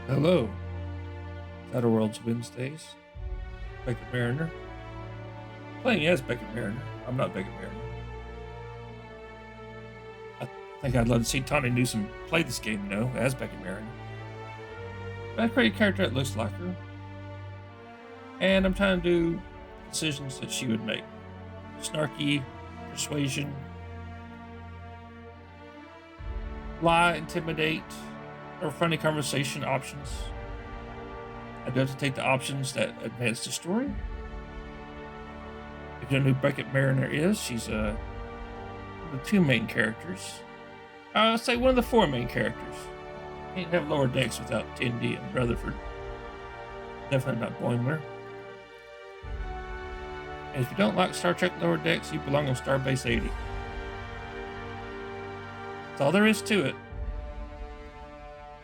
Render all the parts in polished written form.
Hello, TheOuterWorlds Wednesdays. Beckett Mariner. Playing as Beckett Mariner. I'm not Beckett Mariner. I think I'd love to see Tawny Newsom play this game, as Beckett Mariner. But I create a character that looks like her. And I'm trying to do decisions that she would make. Snarky, persuasion, lie, intimidate, or funny conversation options. I do have to take the options that advance the story. If you don't know who Beckett Mariner is, she's one of the two main characters. I'll say one of the four main characters. Can't have Lower Decks without Tindy and Rutherford. Definitely not Boimler. And if you don't like Star Trek Lower Decks, you belong on Starbase 80. That's all there is to it.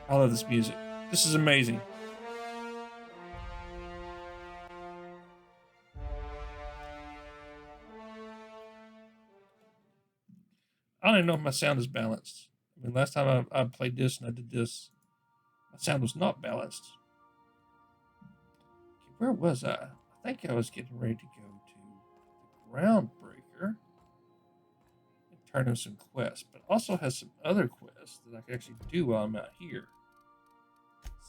I love this music. This is amazing. I don't even know if my sound is balanced. I mean, last time I played this and I did this, my sound was not balanced. Okay, where was I? I think I was getting ready to go to the Groundbreaker and turn in some quests, but also has some other quests that I can actually do while I'm out here.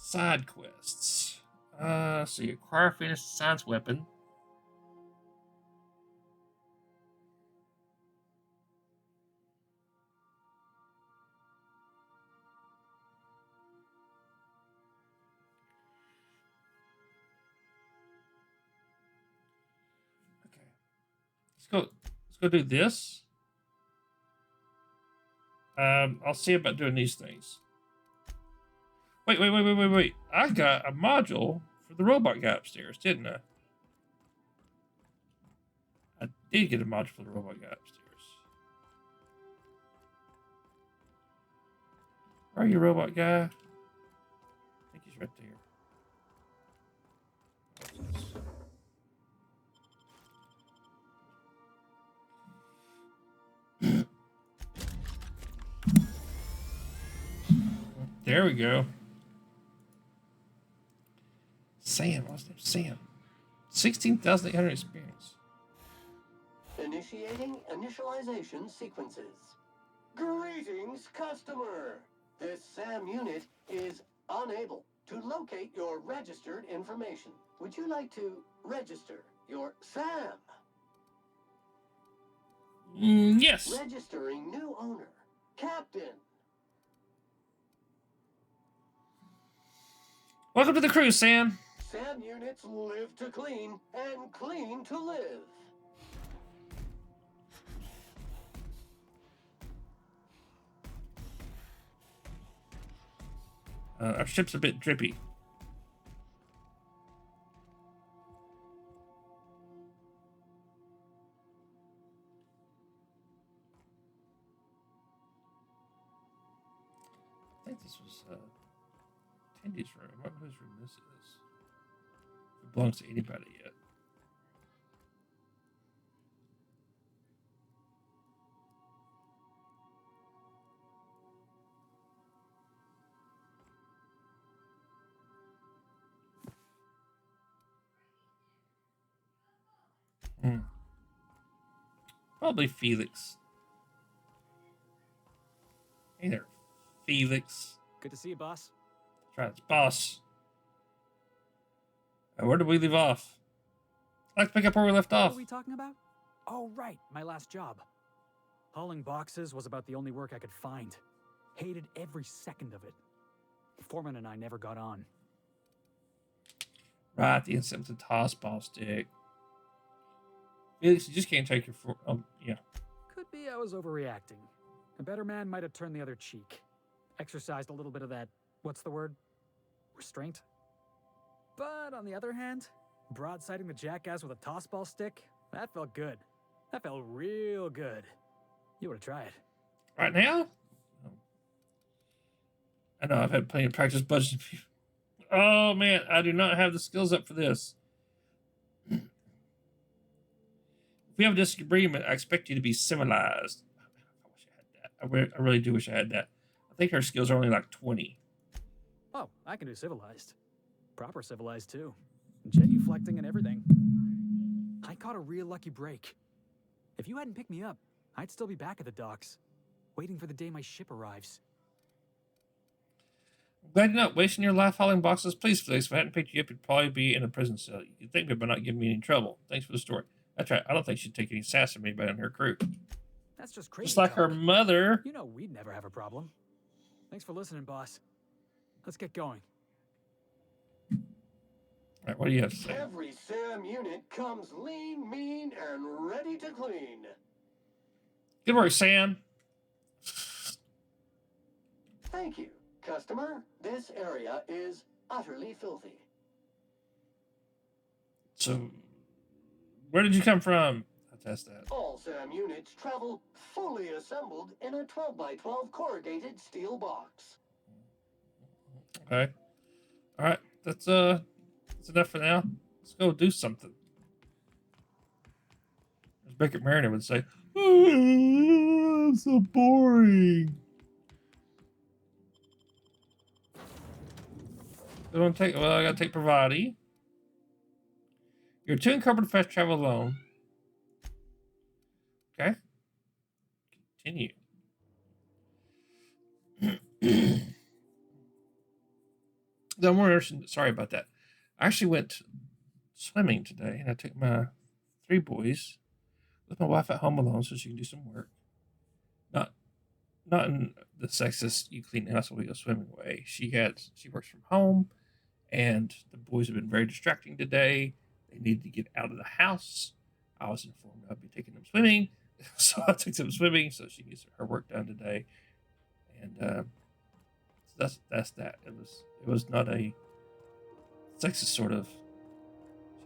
Side quests. Let's see, acquire finished science weapon. Okay. Let's go do this. I'll see about doing these things. Wait. I got a module for the robot guy upstairs, didn't I? I did get a module for the robot guy upstairs. Where are you, robot guy? I think he's right there. There we go. Sam, what's his name? Sam. 16,800 experience. Initiating initialization sequences. Greetings, customer. This SAM unit is unable to locate your registered information. Would you like to register your SAM? Yes. Registering new owner. Captain. Welcome to the crew, Sam. SAM units live to clean and clean to live. Our ship's a bit drippy. I think this was Tindy's room. I don't know whose room this is. If it belongs to anybody yet. Probably Felix. Hey there, Felix. Good to see you, boss. That's right, it's boss. Where did we leave off? I'd like to pick up where we left off. What were we talking about? Oh, right, my last job. Hauling boxes was about the only work I could find. Hated every second of it. The foreman and I never got on. Right, the incident with the toss ball stick. Felix, you just can't take your yeah. Could be I was overreacting. A better man might have turned the other cheek. Exercised a little bit of that, what's the word? Restraint? But on the other hand, broadsiding the jackass with a toss ball stick, that felt good. That felt real good. You ought to try it. Right now? I know I've had plenty of practice budgeting. Oh man, I do not have the skills up for this. If we have a disagreement, I expect you to be civilized. I wish I had that. I really do wish I had that. I think her skills are only like 20. Oh, I can do civilized. Proper civilized, too. Genuflecting and everything. I caught a real lucky break. If you hadn't picked me up, I'd still be back at the docks, waiting for the day my ship arrives. Glad you're not wasting your life hauling boxes. Please, Felix, if I hadn't picked you up, you'd probably be in a prison cell. You'd thank me by not giving me any trouble. Thanks for the story. That's right. I don't think she'd take any sass from anybody on her crew. That's just crazy Just like her talk. mother. You know we'd never have a problem. Thanks for listening, boss. Let's get going. All right, what do you have to say? Every SAM unit comes lean, mean, and ready to clean. Good work, Sam. Thank you, customer. This area is utterly filthy. So, where did you come from? I'll test that. All SAM units travel fully assembled in a 12x12 corrugated steel box. Okay. All right. That's enough for now. Let's go do something. As Beckett Mariner would say, oh, so boring. I gotta take Pravati. You're too encumbered to fast travel alone. Okay. Continue. No more interesting. Sorry about that. I actually went swimming today, and I took my 3 boys with my wife at home alone so she can do some work. Not in the sexist you clean the house while we go swimming way. She works from home, and the boys have been very distracting today. They needed to get out of the house. I was informed I'd be taking them swimming, so I took them swimming so she gets her work done today. And so that's that. It was not a sexist sort of.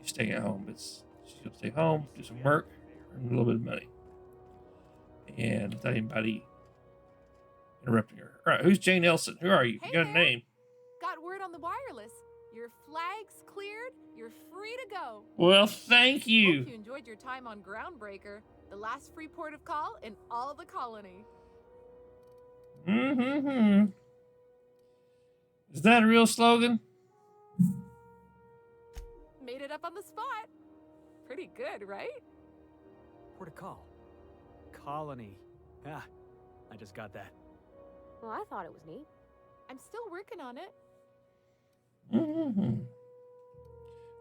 She's staying at home. She's gonna stay home, do some work, earn a little bit of money, and without anybody interrupting her. All right, who's Jane Nelson? Who are you? Hey You got a there. name? Got word on the wireless. Your flag's cleared. You're free to go. Well, thank you. Hope you enjoyed your time on Groundbreaker, the last free port of call in all the colony. Mm-hmm. Is that a real slogan? Made it up on the spot. Pretty good, right? Port of call. Colony. Ah, I just got that. Well, I thought it was neat. I'm still working on it. Mm-hmm.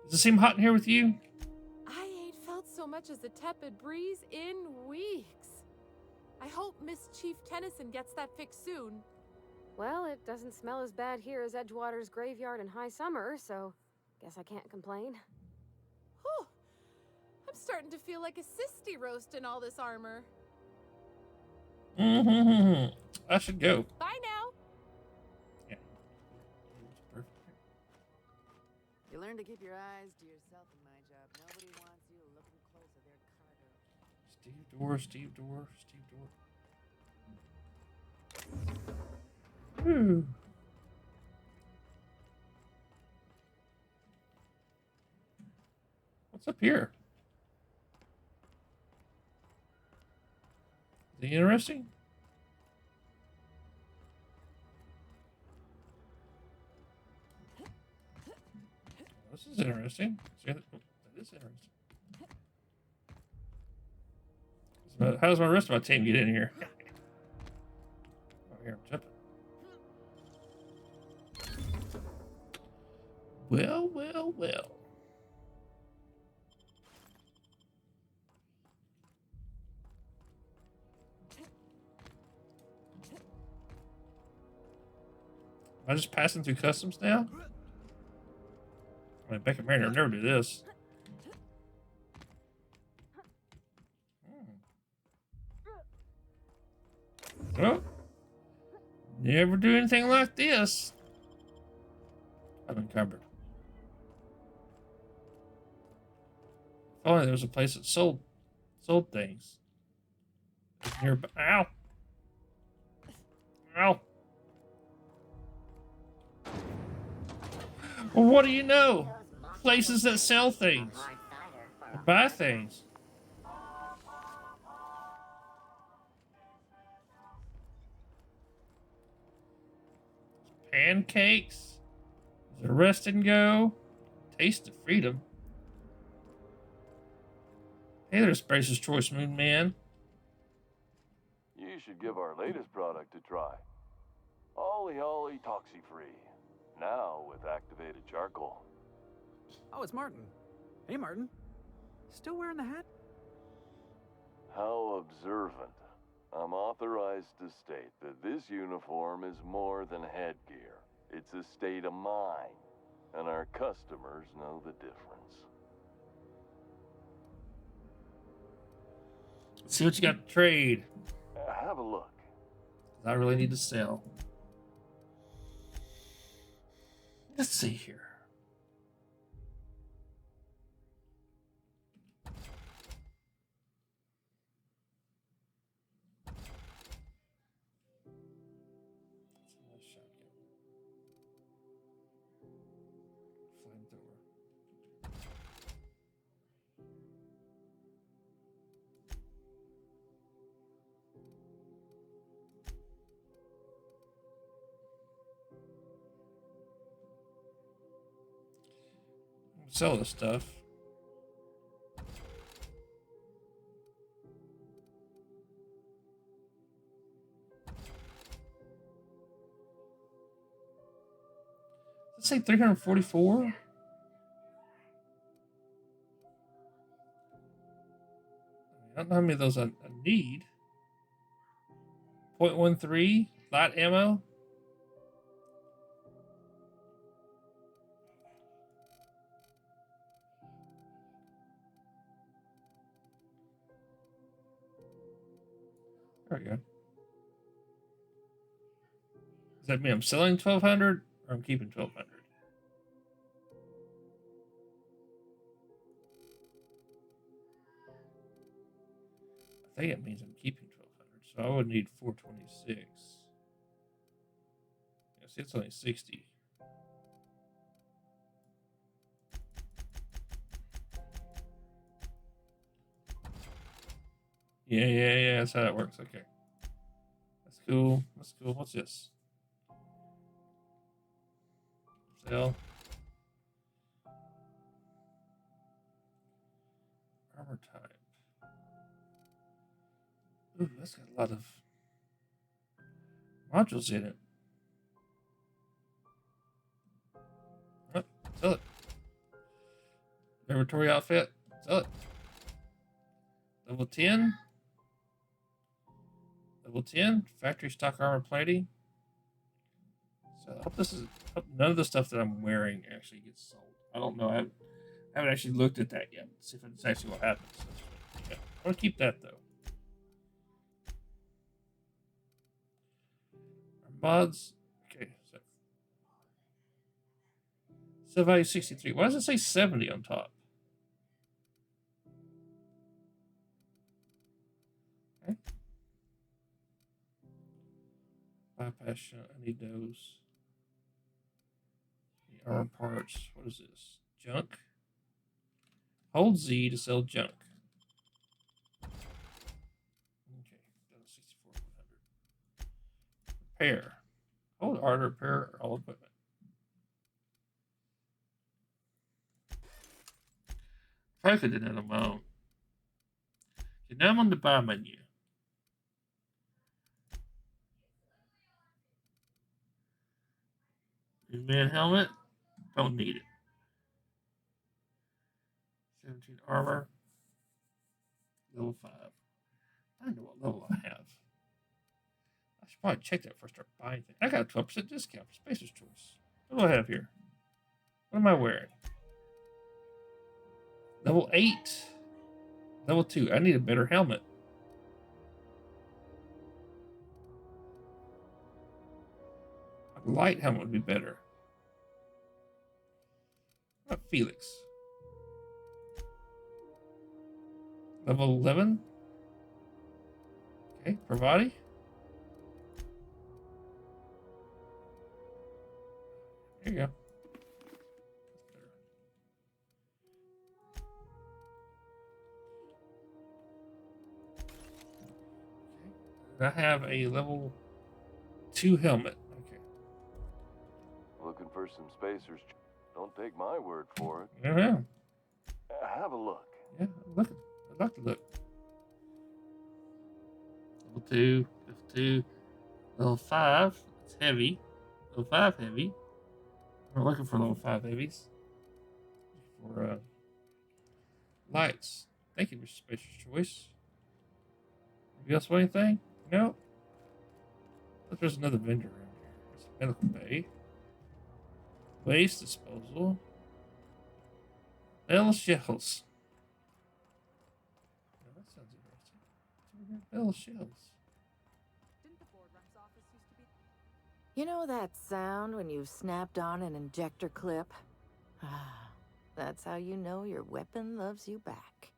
Does it seem hot in here with you? I ain't felt so much as a tepid breeze in weeks. I hope Miss Chief Tennyson gets that fixed soon. Well, it doesn't smell as bad here as Edgewater's graveyard in high summer, so guess I can't complain. Whew. I'm starting to feel like a sisty roast in all this armor. Mm-hmm. I should go. Bye now. Yeah. Perfect. You learn to keep your eyes to yourself in my job. Nobody wants you looking close at their cargo. Steve Dorr. Whew. What's up here? Is it interesting? This is interesting. That is interesting. How does my rest of my team get in here? Oh, here, I'm jumping. Well. Am I just passing through customs now? I mean, Beckett Mariner would never do this. Well, never do anything like this. I'm encumbered. If only there was a place that sold things. Nearby. Ow! Well, what do you know? Places that sell things. Or buy things. Pancakes. The rest didn't go. Taste of freedom. Hey there, Spacer's Choice Moon Man. You should give our latest product a try. Ollie Ollie Toxi-Free. Now with activated charcoal. Oh, it's Martin. Hey, Martin. Still wearing the hat? How observant. I'm authorized to state that this uniform is more than headgear. It's a state of mind, and our customers know the difference. Let's see what you got to trade. Have a look. I really need to sell. Let's see here. Sell this stuff. Let's say 344. I don't know how many of those I need. 0.13 light ammo. There we go. Does that mean I'm selling 1,200 or I'm keeping 1,200? I think it means I'm keeping 1,200, so I would need 426. Yeah, see, it's only 60. Yeah, that's how that works. Okay. That's cool. That's cool. What's this? Sell. Armor type. Ooh, that's got a lot of modules in it. Oh, sell it. Laboratory outfit. Sell it. Level 10. Level 10. Factory stock armor plating. So I hope none of the stuff that I'm wearing actually gets sold. I don't know. I haven't actually looked at that yet. See if it's actually what happens. Yeah, I'm gonna keep that though. Our mods. Okay. So value 63. Why does it say 70 on top? Okay. Bypass. I need those. The armor parts. What is this? Junk. Hold Z to sell junk. Okay, that was 64,100. Repair. Hold R to repair all equipment. Probably could have done it on my own. Okay, now I'm on the buy menu. New man helmet. Don't need it. 17 armor. Level 5. I don't know what level I have. I should probably check that before I start buying things. I got a 12% discount for Spacer's Choice. What do I have here? What am I wearing? Level 8. Level 2. I need a better helmet. A light helmet would be better. What about Felix? Level 11. Okay, Pravati. There you go. Okay. I have a level 2 helmet. Okay. Looking for some spacers. Don't take my word for it. Yeah. Have a look. Yeah, look. I'd like to look. Level 2, level 2, level 5. It's heavy. Level 5 heavy. We're looking for level 5 heavies. For lights. Thank you, Mr. Spacer's Choice. Anybody else want anything? No? But there's another vendor around here. There's a medical bay. Waste disposal. Bell shells. Oh, that sounds interesting. What's over here? Bell shells. Didn't the boardroom's office used to be? You know that sound when you've snapped on an injector clip? That's how you know your weapon loves you back.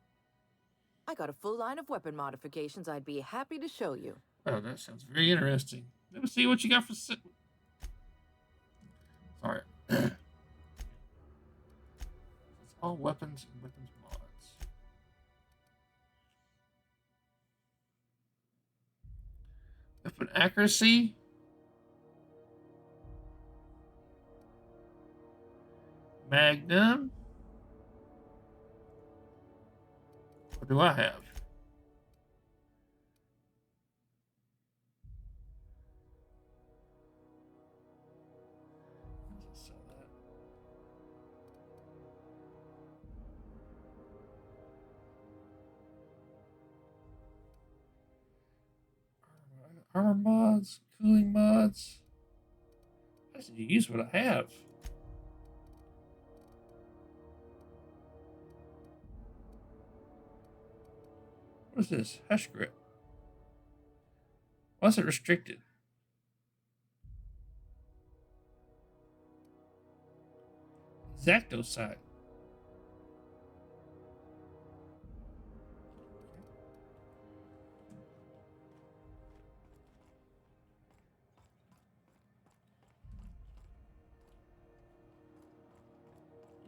I got a full line of weapon modifications I'd be happy to show you. Oh, that sounds very interesting. Let me see what you got for. Sorry. It's all weapons and weapons mods. Weapon accuracy. Magnum. What do I have? Sell that. Armor mods, cooling mods. I just need to use what I have. What is this? Hash grip. Why is it restricted? Zacto sight.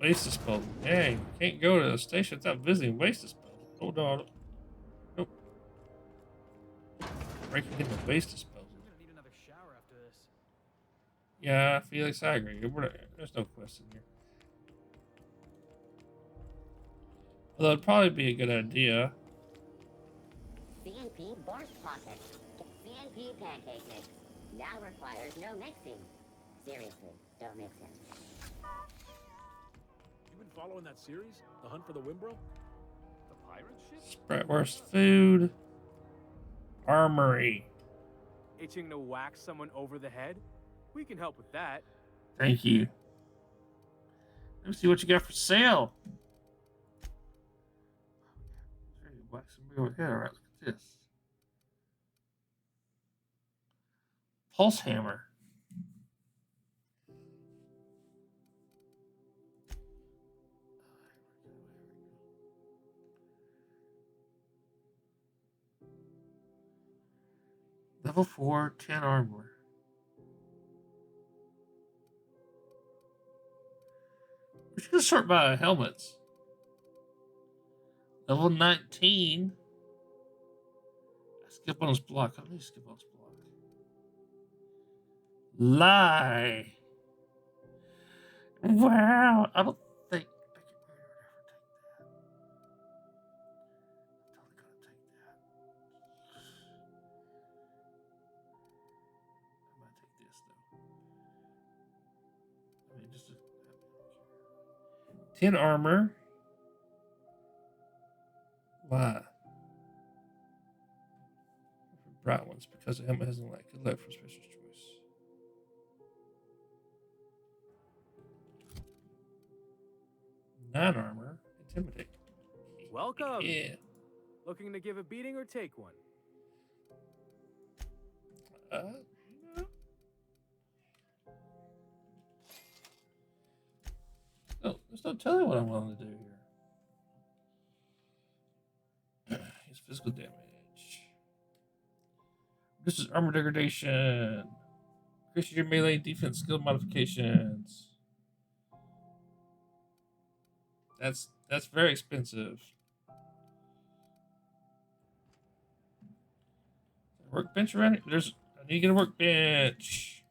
Waste disposal. Dang, can't go to the station without visiting waste disposal. Hold on. Nope. Breaking into waste disposal. I'm gonna need another shower after this. Yeah, Felix, I agree. There's no quest in here. Although it'd probably be a good idea. CNP Borscht Pocket. CNP pancake mix. Now requires no mixing. Seriously, don't mix it. You been following that series? The Hunt for the Wimbro? The pirate ship? Bratwurst food. Armory. Itching to whack someone over the head? We can help with that. Thank you. Let me see what you got for sale. Whack somebody over the head. All right, look at this. Pulse hammer. Level 4, 10 armor. We should sort by helmets. Level 19. Skip on his block. I need to skip on his block. Lie. Wow. I don't think Beckett Mariner would ever take that. I'm totally gonna take that. I might take this though. I mean, just 10 armor. Lie. Bright ones because the helmet hasn't like good luck for special choice. Nine armor, intimidate. Welcome. Yeah. Looking to give a beating or take one? No. No, there's no telling what I'm willing to do here. His physical damage. This is armor degradation. Increases your melee defense skill modifications. That's very expensive. Workbench around here? I need to get a workbench.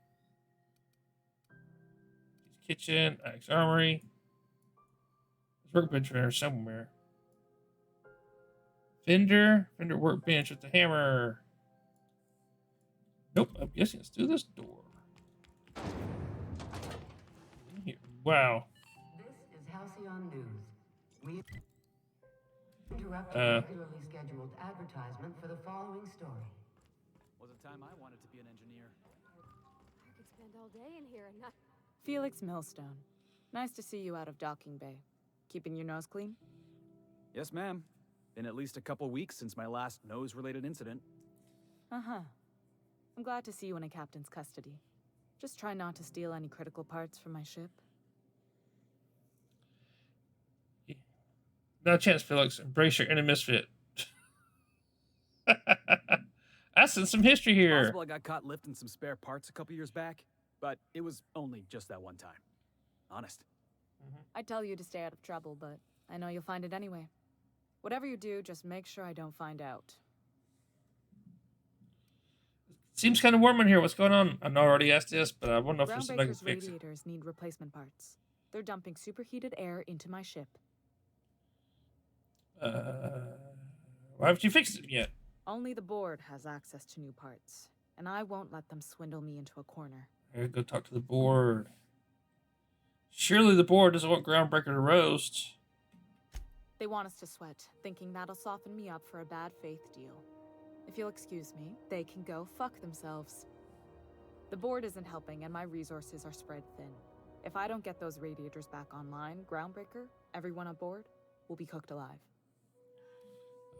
kitchen, axe armory. There's workbench there somewhere. Fender workbench with the hammer. Nope, I'm guessing let's do this door. In here. Wow. This is Halcyon News. We interrupt a regularly scheduled advertisement for the following story. Was a time I wanted to be an engineer. I could spend all day in here and not. Felix Millstone. Nice to see you out of docking bay. Keeping your nose clean? Yes, ma'am. Been at least a couple weeks since my last nose-related incident. Uh-huh. I'm glad to see you in a captain's custody. Just try not to steal any critical parts from my ship. Not a chance, Felix. Embrace your inner misfit. That's some history here. Possible I got caught lifting some spare parts a couple years back, but it was only just that one time. Honest. I'd tell you to stay out of trouble, but I know you'll find it anyway. Whatever you do, just make sure I don't find out. Seems kind of warm in here. What's going on? I know I already asked this, but I wonder if there's something I can Groundbreaker's fix it. radiators need replacement parts. They're dumping superheated air into my ship. Why haven't you fixed it yet? Only the board has access to new parts, and I won't let them swindle me into a corner. I gotta go talk to the board. Surely the board doesn't want Groundbreaker to roast. They want us to sweat, thinking that'll soften me up for a bad faith deal. If you'll excuse me, they can go fuck themselves. The board isn't helping, and my resources are spread thin. If I don't get those radiators back online, Groundbreaker, everyone aboard, will be cooked alive.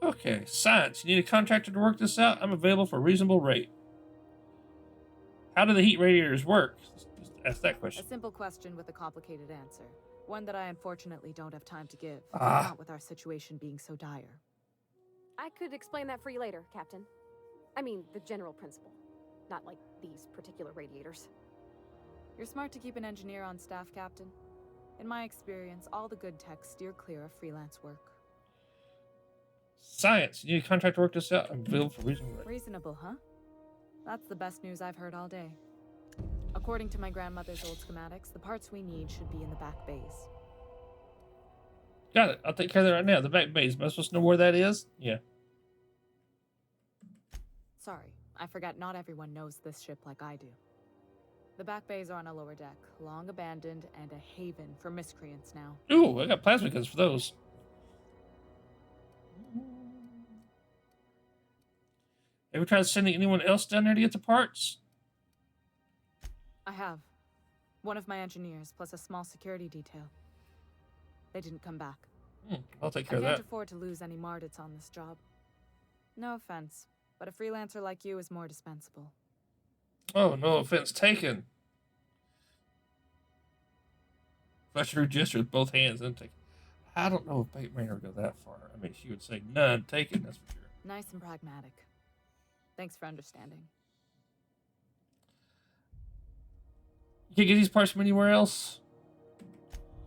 Okay, science. You need a contractor to work this out? I'm available for a reasonable rate. How do the heat radiators work? Just ask that question. A simple question with a complicated answer. One that I unfortunately don't have time to give. Not with our situation being so dire. I could explain that for you later, Captain. I mean, the general principle. Not like these particular radiators. You're smart to keep an engineer on staff, Captain. In my experience, all the good techs steer clear of freelance work. Science. You need a contractor to work this out? I'm available for a reasonable rate. Reasonable, huh? That's the best news I've heard all day. According to my grandmother's old schematics, the parts we need should be in the back bays. Got it. I'll take care of that right now. The back bays. Am I supposed to know where that is? Yeah. Sorry, I forgot not everyone knows this ship like I do. The back bays are on a lower deck, long abandoned and a haven for miscreants now. Ooh, I got plasma guns for those. Ever tried sending anyone else down there to get the parts? I have. One of my engineers, plus a small security detail. They didn't come back. I'll take care of I can't that. afford to lose any Mardits on this job. No offense, but a freelancer like you is more dispensable. Oh, no offense taken. If I should register with both hands and take. I don't know if Beckett Mariner would go that far. I mean, she would say none taken, that's for sure. Nice and pragmatic. Thanks for understanding. You can't get these parts from anywhere else?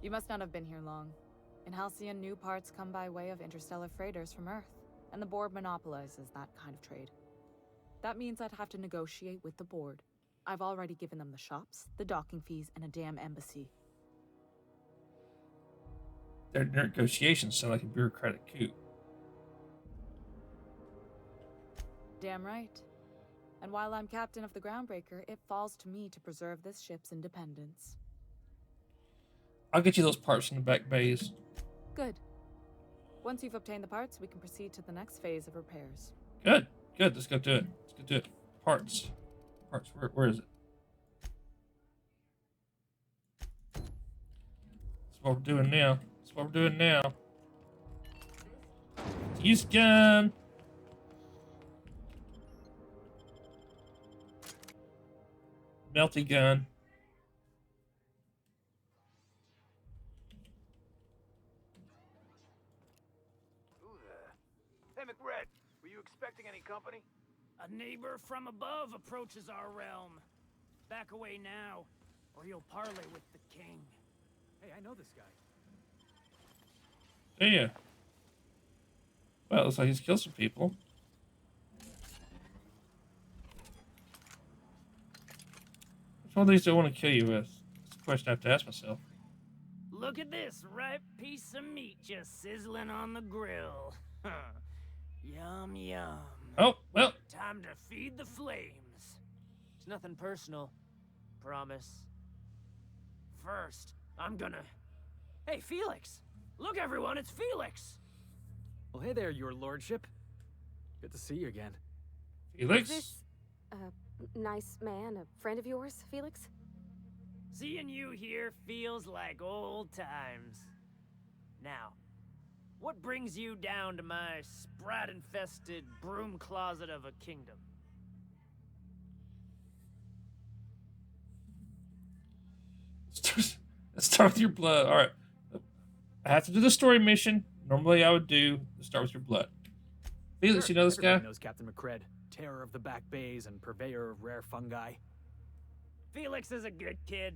You must not have been here long. In Halcyon, new parts come by way of interstellar freighters from Earth, and the board monopolizes that kind of trade. That means I'd have to negotiate with the board. I've already given them the shops, the docking fees, and a damn embassy. Their negotiations sound like a bureaucratic coup. Damn right. And while I'm captain of the Groundbreaker, it falls to me to preserve this ship's independence. I'll get you those parts from the back bays. Good. Once you've obtained the parts, we can proceed to the next phase of repairs. Good. Good. Let's go do it. Let's go do it. Parts. Parts. Where is it? That's what we're doing now. That's what we're doing now. Use gun. Melty gun. Hey, McRed, were you expecting any company? A neighbor from above approaches our realm. Back away now, or he'll parley with the king. Hey, I know this guy. Yeah. Well, looks like he's killed some people. Which one of these do I want to kill you with? That's the question I have to ask myself. Look at this ripe piece of meat just sizzling on the grill. Yum, yum. Oh, well. Time to feed the flames. It's nothing personal. Promise. First, I'm gonna... Hey, Felix! Look, everyone, it's Felix! Well, hey there, your lordship. Good to see you again. Felix? Is this a nice man, a friend of yours, Felix? Seeing you here feels like old times. Now, what brings you down to my sprat-infested broom closet of a kingdom? Let's start with your blood. All right. I have to do the story mission. Normally I would do start with your blood. Felix, Sure, you know this guy? everybody knows Captain McCred, terror of the back bays and purveyor of rare fungi. Felix is a good kid.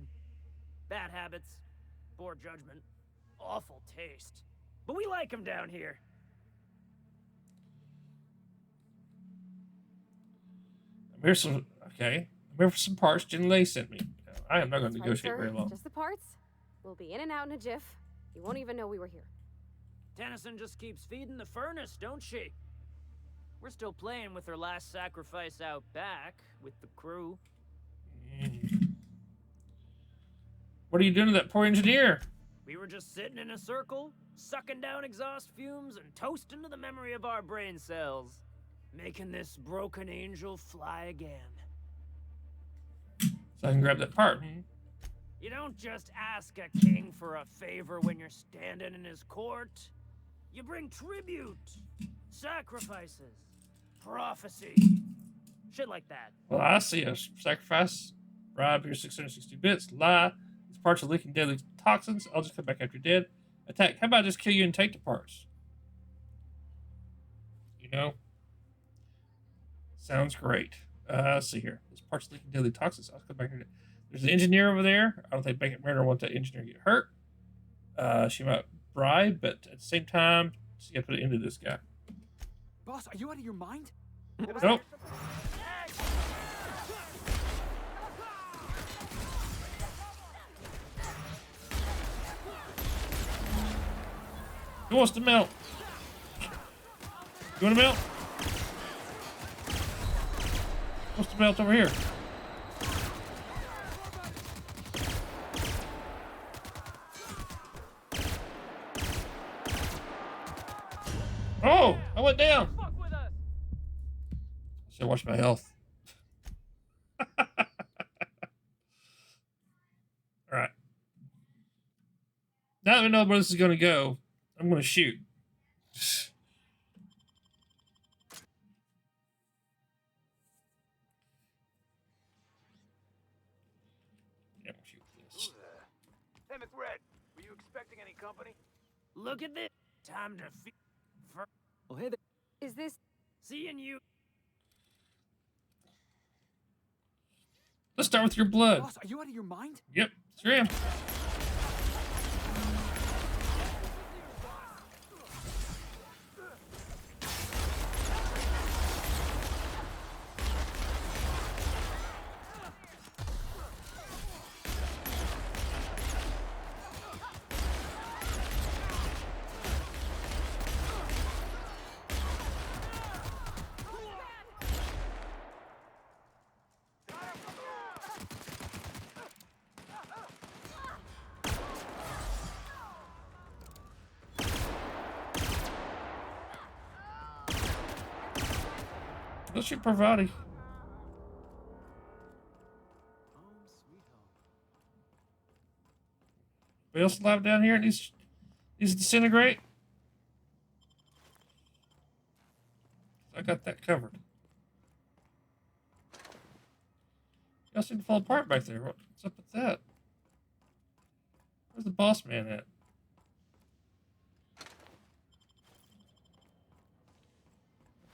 Bad habits, poor judgment, awful taste. But we like him down here. I'm here some okay. I'm here for some parts Jen Lay sent me. I am not going to negotiate Right, very sir. long. Just the parts. We'll be in and out in a jiff. You won't even know we were here. Tennyson just keeps feeding the furnace, don't she? We're still playing with her last sacrifice out back with the crew. What are you doing to that poor engineer? We were just sitting in a circle, sucking down exhaust fumes and toasting to the memory of our brain cells, making this broken angel fly again. So I can grab that part. You don't just ask a king for a favor when you're standing in his court. You bring tribute, sacrifices, prophecy, shit like that. Well, I see a sacrifice. Bribe here 660 bits. Lie. These parts are leaking deadly toxins. I'll just come back after you're dead. Attack. How about I just kill you and take the parts? You know? Sounds great. Let's see here. This part's leaking deadly toxins. I'll come back here. There's an engineer over there. I don't think Beckett Mariner wants that engineer to get hurt. She might bribe, but at the same time, she got to put an end to this guy. Boss, are you out of your mind? Nope. Who wants to melt? You want to melt? Who wants to melt over here? Oh, I went down. Should watch my health. All right. Now that we know where this is going to go, I'm going to shoot. Yeah, we'll shoot this. Hey, McRed, were you expecting any company? Look at this. Time to feed. Well, hey there. Is this... Seeing you... Let's start with your blood. Boss, are you out of your mind? Yep, sure am. Let's shoot Parvati. Anybody else alive down here? Needs to disintegrate. I got that covered. Y'all seem to fall apart back there. What's up with that? Where's the boss man at?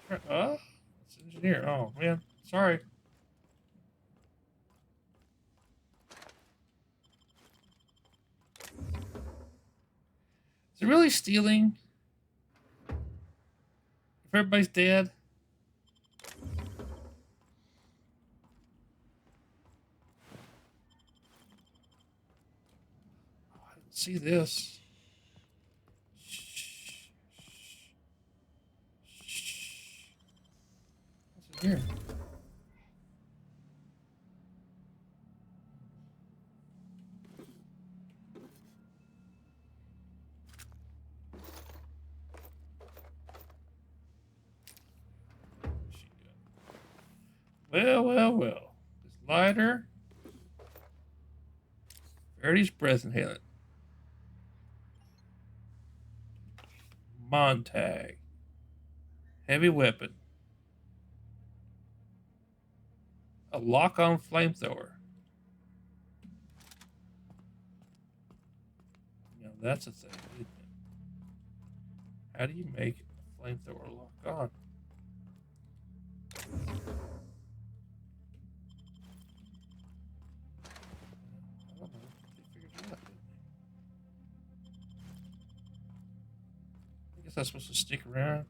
It's engineer. Oh man, sorry. Is it really stealing? If everybody's dead? See this. What's in here? Well, well, well. This lighter. Verity's breath inhalant. Montag. Heavy weapon. A lock-on flamethrower. Now that's a thing, isn't it? How do you make a flamethrower lock on? I don't know. They figured it out, didn't they? I guess I'm supposed to stick around.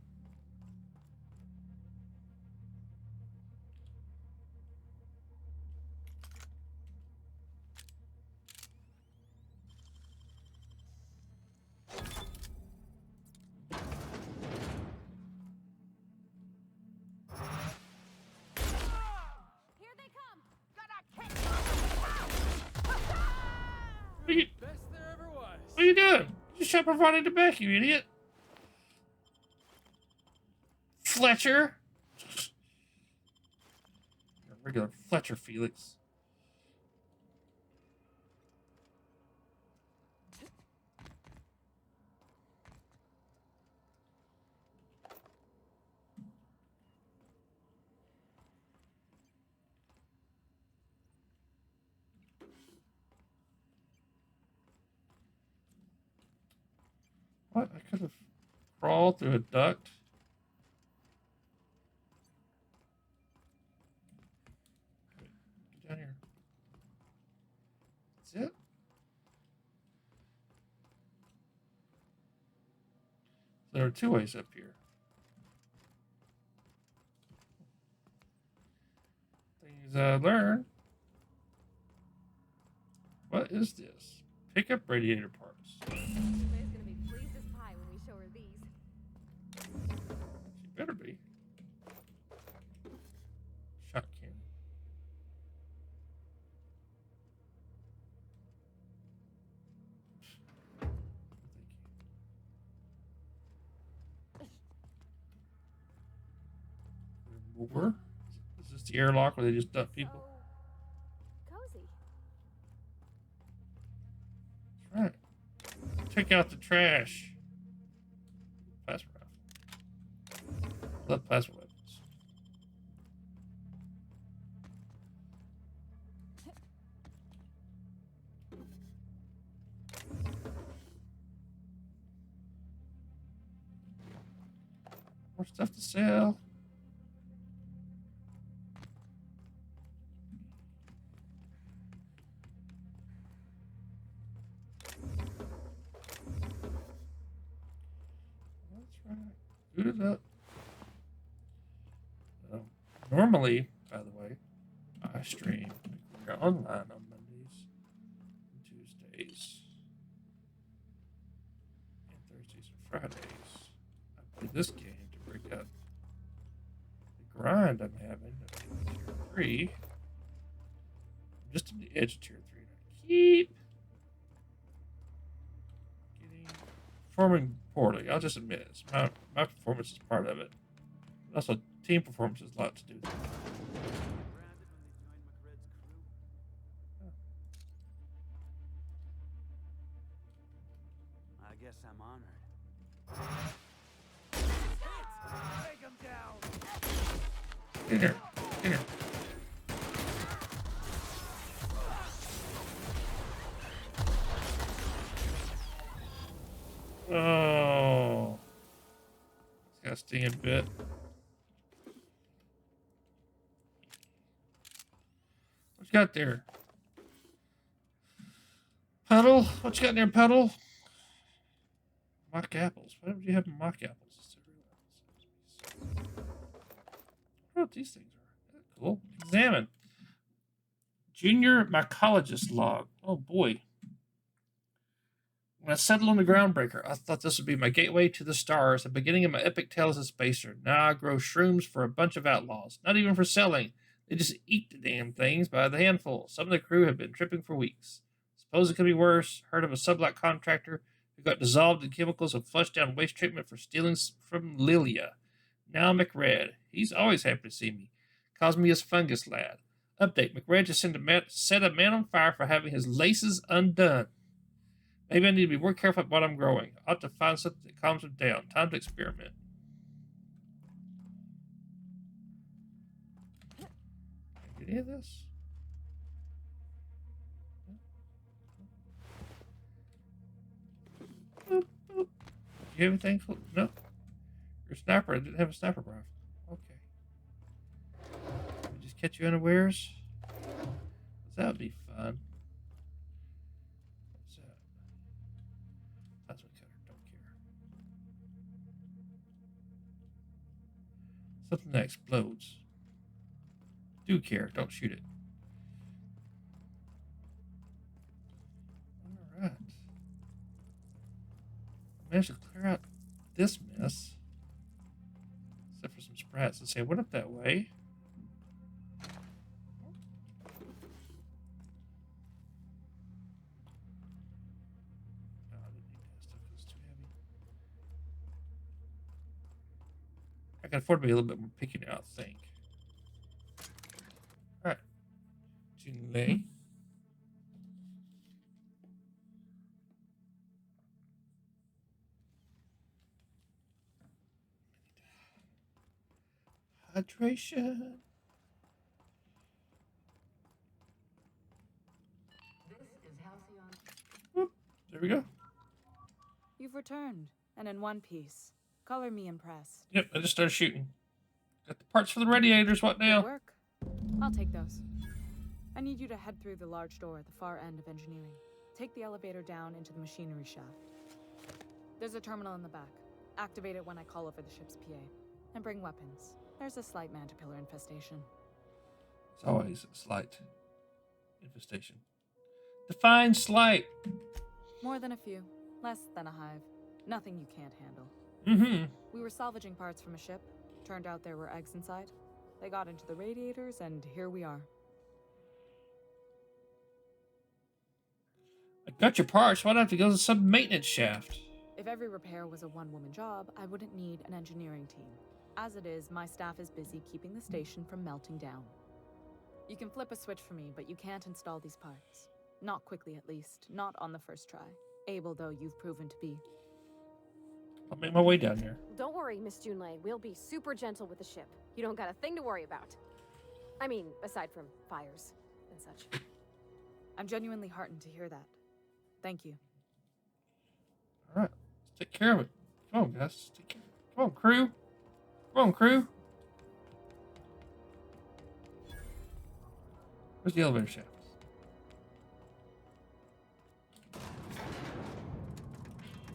What are you doing? You shot me right in the back, you idiot. Fletcher. Regular Fletcher, Felix. What? I could have crawled through a duct. Get down here. That's it? There are two ways up here. Things I learned. What is this? Pick up radiator parts. Ray's gonna be pleased as pie when we show her these. She better be. Shot cannon. More? Is this the airlock where they just dump people? Cozy. That's right. Take out the trash. Plasma rifle. Love plasma weapons. More stuff to sell. Boot it up. Normally, by the way, I stream online on Mondays and Tuesdays and Thursdays and Fridays. I play this game to break up the grind I'm having of Tier 3. I'm just on the edge of Tier 3. I keep performing poorly. I'll just admit it. My performance is part of it. Also, team performance has a lot to do with it. I guess I'm honored. Take him down. In here. In here. Oh. It's got a stinging bit. What you got there? Puddle? What you got in there, Puddle? Mock apples. Why would you have mock apples? I don't know what these things are. Cool. Examine. Junior mycologist log. Oh boy. When I settled on the Groundbreaker, I thought this would be my gateway to the stars, the beginning of my epic tale as a spacer. Now I grow shrooms for a bunch of outlaws, not even for selling. They just eat the damn things by the handful. Some of the crew have been tripping for weeks. Suppose it could be worse. Heard of a sublot contractor who got dissolved in chemicals and flushed down waste treatment for stealing from Lilia. Now McRed. He's always happy to see me. Calls me his fungus lad. Update. McRed just set a man on fire for having his laces undone. Maybe I need to be more careful about what I'm growing. I ought to find something that calms him down. Time to experiment. Can I get any of this? Boop, boop. You have anything? No. Your sniper. I didn't have a sniper rifle. Okay. Just catch you unawares? That would be fun. What's that? That's what cutter. Don't care. Something that explodes. Do care. Don't shoot it. Alright. I managed to clear out this mess. Except for some sprats that say, "What up that way?" No, I didn't need that stuff. It's too heavy. I can afford to be a little bit more picky now, I think. Alright. Junlei. Hydration. This is Halcyon. Whoop. There we go. You've returned, and in one piece. Color me impressed. Yep, I just started shooting. Got the parts for the radiators. What now? Good work. I'll take those. I need you to head through the large door at the far end of engineering. Take the elevator down into the machinery shaft. There's a terminal in the back. Activate it when I call over the ship's PA. And bring weapons. There's a slight mantipillar infestation. It's always a slight infestation. Define slight. More than a few. Less than a hive. Nothing you can't handle. Mm-hmm. We were salvaging parts from a ship. Turned out there were eggs inside. They got into the radiators, and here we are. I got your parts. Why'd I have to go to some maintenance shaft? If every repair was a one-woman job, I wouldn't need an engineering team. As it is, my staff is busy keeping the station from melting down. You can flip a switch for me, but you can't install these parts. Not quickly, at least. Not on the first try. Able, though, you've proven to be. I'll make my way down there. Don't worry, Miss Junlei. We'll be super gentle with the ship. You don't got a thing to worry about. I mean, aside from fires and such. I'm genuinely heartened to hear that. Thank you. All right, let's take care of it. Come on, guys. Let's take care of it. Come on, crew. Come on, crew. Where's the elevator shaft?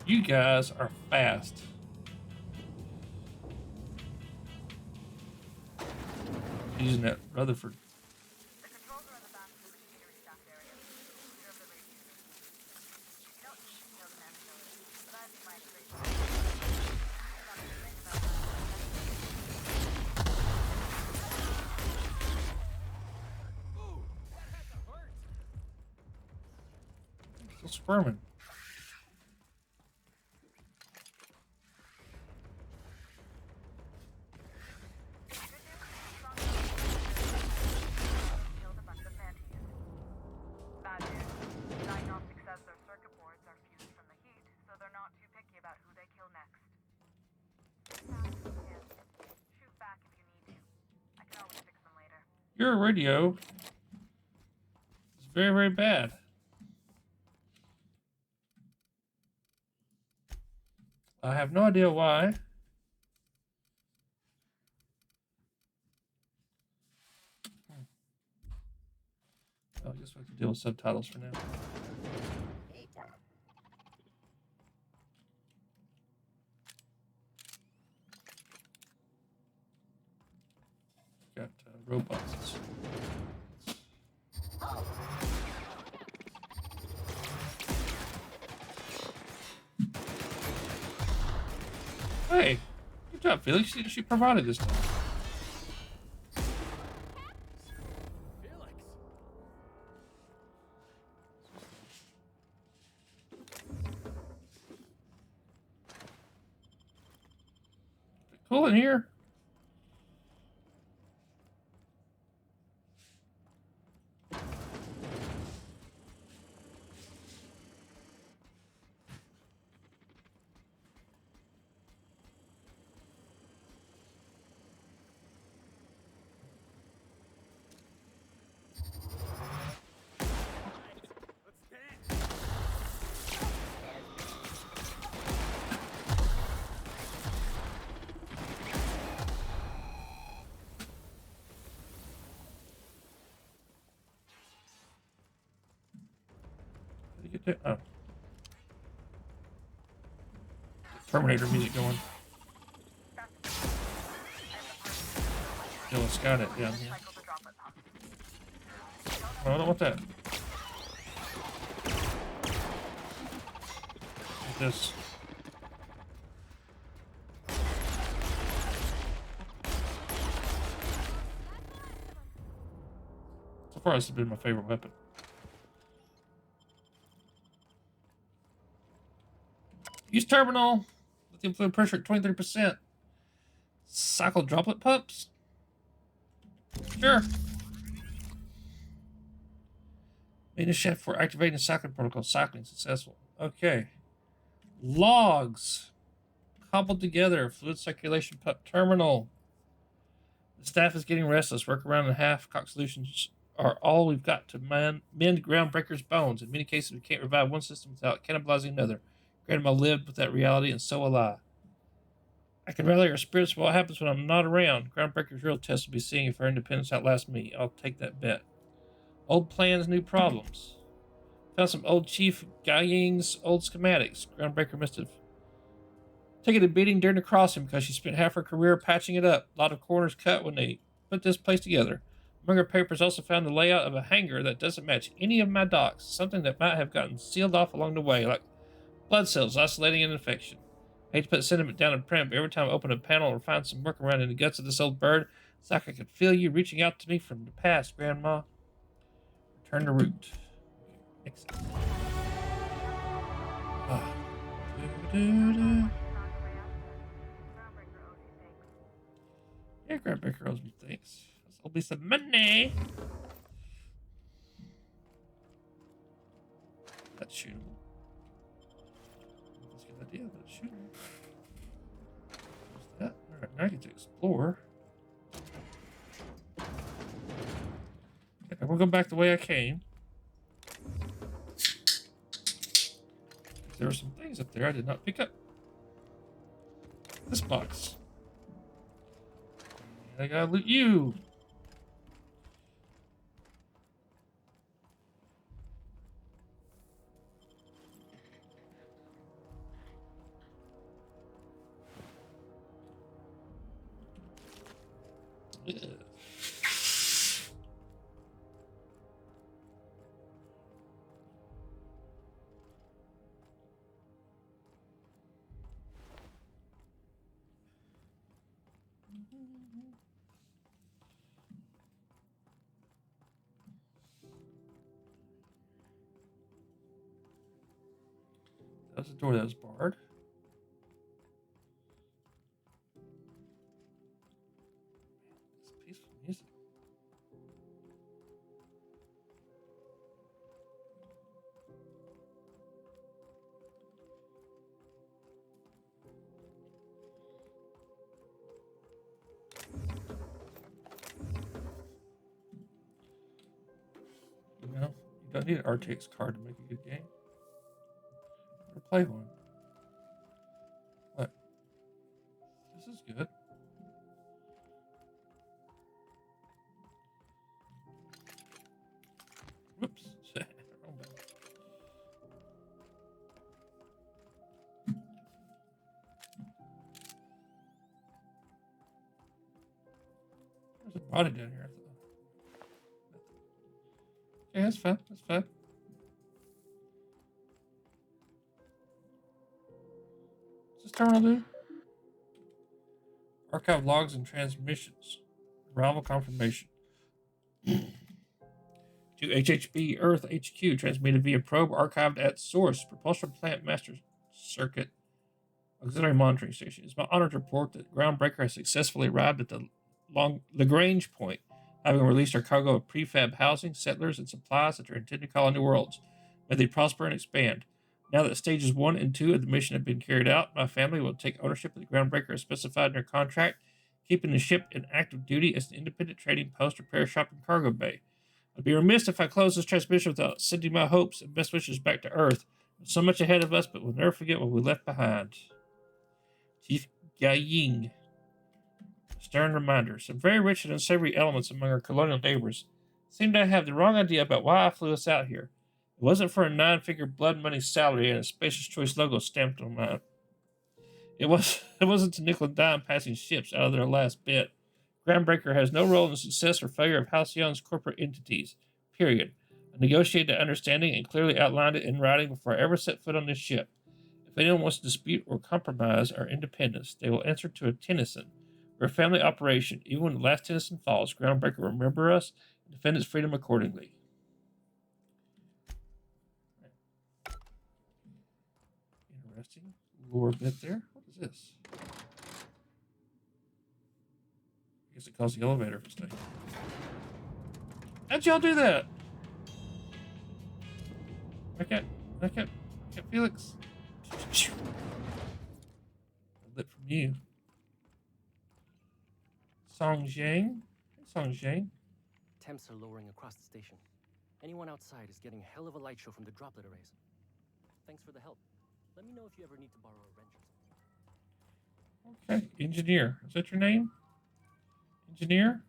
You guys are fast. Using that Rutherford. The controls are at the back of the machinery shaft area. Observe the radiators. You don't need to know the mantibility, but I'd be my experience. Still squirming. Your radio is very, very bad. I have no idea why. I guess we have to deal with subtitles for now. Got robots. Hey, good job, Felix. She provided this time. Cool in here. Did you get that? Oh. Terminator music going. Still a scout it down here. Oh, I don't want that. Like this. So far, this has been my favorite weapon. Use terminal. Lithium fluid pressure at 23%. Cycle droplet pumps? Sure. Main shift for activating the cycling protocol. Cycling successful. Okay. Logs. Cobbled together. Fluid circulation pump terminal. The staff is getting restless. Workaround and half-cocked solutions are all we've got to mend Groundbreaker's bones. In many cases, we can't revive one system without cannibalizing another. Grandma lived with that reality, and so will I. I can rally our spirits for what happens when I'm not around. Groundbreaker's real test will be seeing if our independence outlasts me. I'll take that bet. Old plans, new problems. Found some old Chief Gaiying's old schematics. Groundbreaker must have taken a beating during the crossing because she spent half her career patching it up. A lot of corners cut when they put this place together. Among her papers also found the layout of a hangar that doesn't match any of my docks. Something that might have gotten sealed off along the way, like blood cells isolating an infection. I hate to put sentiment down in print, but every time I open a panel or find some workaround in the guts of this old bird, it's like I could feel you reaching out to me from the past, Grandma. Return to route. Exit. Ah. Yeah, Groundbreaker owes me thanks. There'll be some money. That's shootable. That's a good idea, but it's shootable. What's that? Alright, now I get to explore. Okay, I'm gonna go back the way I came. There were some things up there I did not pick up. This box. And I gotta loot you. Yeah. That was a door that was barred. It's peaceful music. You know, you don't need an RTX card to make a good game. Or play one. What? This is good. Whoops. Wrong button. There's a body down here. Okay, that's fine. That's fine. What's this terminal do? Archive logs and transmissions. Arrival confirmation. To HHB Earth HQ, transmitted via probe archived at source. Propulsion plant master circuit. Auxiliary monitoring station. It's my honor to report that Groundbreaker has successfully arrived at the Lagrange point, having released our cargo of prefab housing, settlers, and supplies that are intended to colonize new worlds. May they prosper and expand. Now that stages 1 and 2 of the mission have been carried out, my family will take ownership of the Groundbreaker as specified in their contract, keeping the ship in active duty as an independent trading post, repair shop, and cargo bay. I'd be remiss if I close this transmission without sending my hopes and best wishes back to Earth. There's so much ahead of us, but we'll never forget what we left behind. Chief Ying. Stern reminder. Some very rich and unsavory elements among our colonial neighbors seem to have the wrong idea about why I flew us out here. It wasn't for a 9-figure blood money salary and a Spacious Choice logo stamped on mine. It wasn't to nickel and dime passing ships out of their last bit. Groundbreaker has no role in the success or failure of Halcyon's corporate entities. Period. I negotiated that understanding and clearly outlined it in writing before I ever set foot on this ship. If anyone wants to dispute or compromise our independence, they will answer to a Tennyson. We're a family operation. Even when the last Tennyson falls, Groundbreaker will remember us and defend its freedom accordingly. Interesting lore bit there. What is this? I guess it calls the elevator for staying. How'd y'all do that? Okay, Felix. Lit from you. Song Zhang. Song Zhang. Temps are lowering across the station. Anyone outside is getting a hell of a light show from the droplet arrays. Thanks for the help. Let me know if you ever need to borrow a wrench or something. Okay, engineer. Is that your name? Engineer?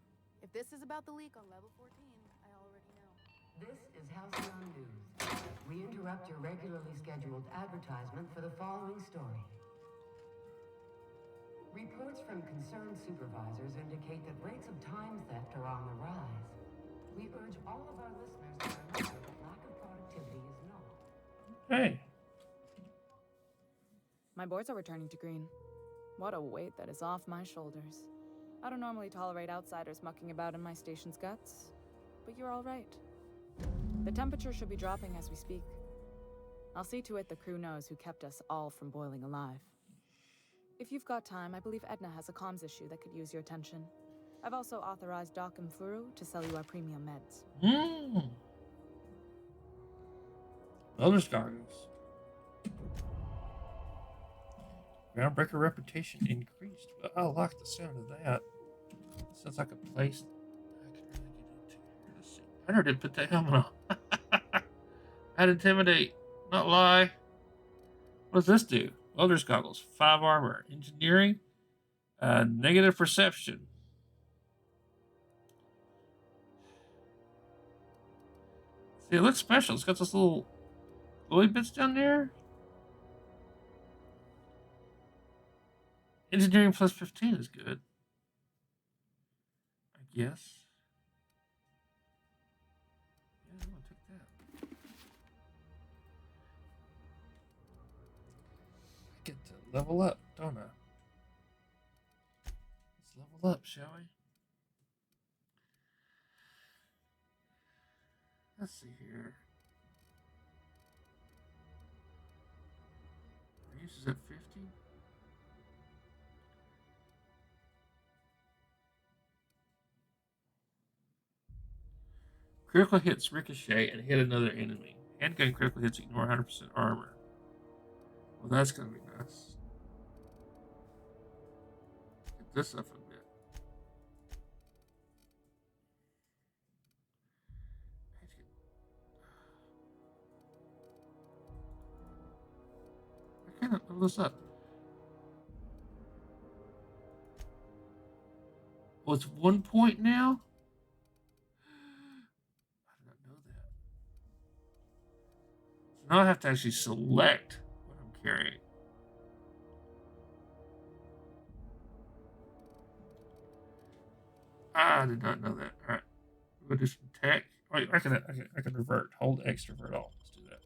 If this is about the leak on level 14, I already know. This is Halcyon News. We interrupt your regularly scheduled advertisement for the following story. Reports from concerned supervisors indicate that rates of time theft are on the rise. We urge all of our listeners to remember that lack of productivity is not. Hey. My boards are returning to green. What a weight that is off my shoulders. I don't normally tolerate outsiders mucking about in my station's guts, but you're all right. The temperature should be dropping as we speak. I'll see to it the crew knows who kept us all from boiling alive. If you've got time, I believe Edna has a comms issue that could use your attention. I've also authorized Doc and Furu to sell you our premium meds. Elder's Gardens. Groundbreaker reputation increased, but I like the sound of that. Sounds like a place I can really get into. Let's see. I never did put that helmet on. I'd intimidate, not lie. What does this do? Welder's goggles, 5 armor, engineering, negative perception. See, it looks special. It's got those little glowy bits down there. Engineering plus 15 is good, I guess. Yeah, I'm gonna take that. I get to level up, don't I? Let's level up, shall we? Let's see here. Use is at 50. Critical hits ricochet and hit another enemy. Handgun critical hits ignore 100% armor. Well, that's gonna be nice. Get this up a bit. I can't level this up. Well, it's 1 point now? Now I have to actually select what I'm carrying. I did not know that. All right, we'll do some tech. Wait, I can revert. Hold X to revert all. Let's do that.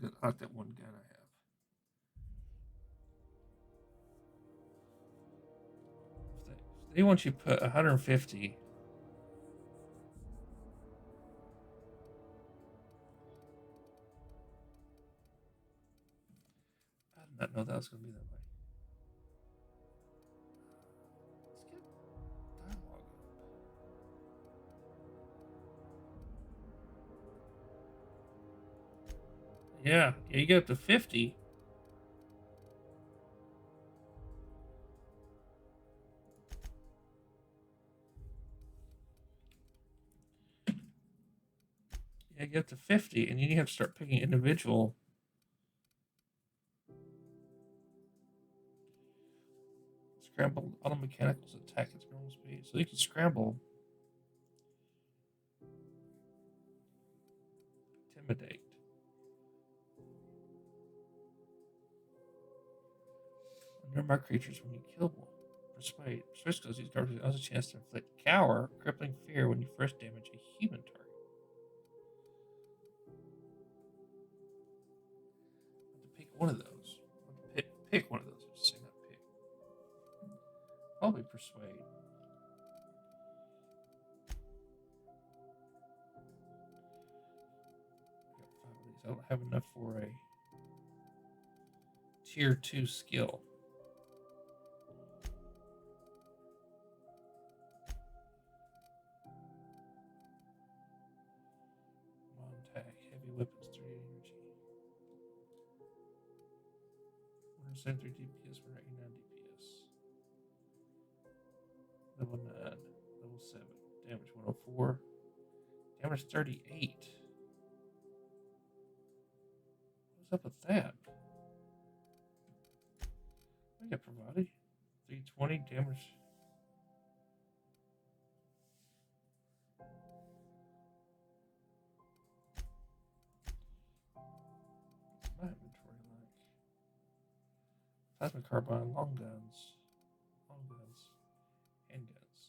Good. I like that one gun I have. If they want you to put 150. I did not know that was going to be that way. Let's get dialogue up. Yeah, you get up to 50. Yeah, you get up to 50, and you have to start picking individual. Scramble auto mechanicals attack its normal speed. So you can scramble. Intimidate. Nearby creatures when you kill one. Persuade. Persuade skills use garbage has a chance to inflict cower, crippling fear when you first damage a human target. I have to pick one of those. Pick one of those. Just say not pick. Probably persuade. I don't have enough for a tier 2 skill. Montag, heavy weapons, 38 energy. 173 DPS for 99 DPS. Level 9, level 7, damage 104, damage 38. What's up with that? I got provided 320 damage. What's my inventory like? Plasma carbine, long guns, handguns.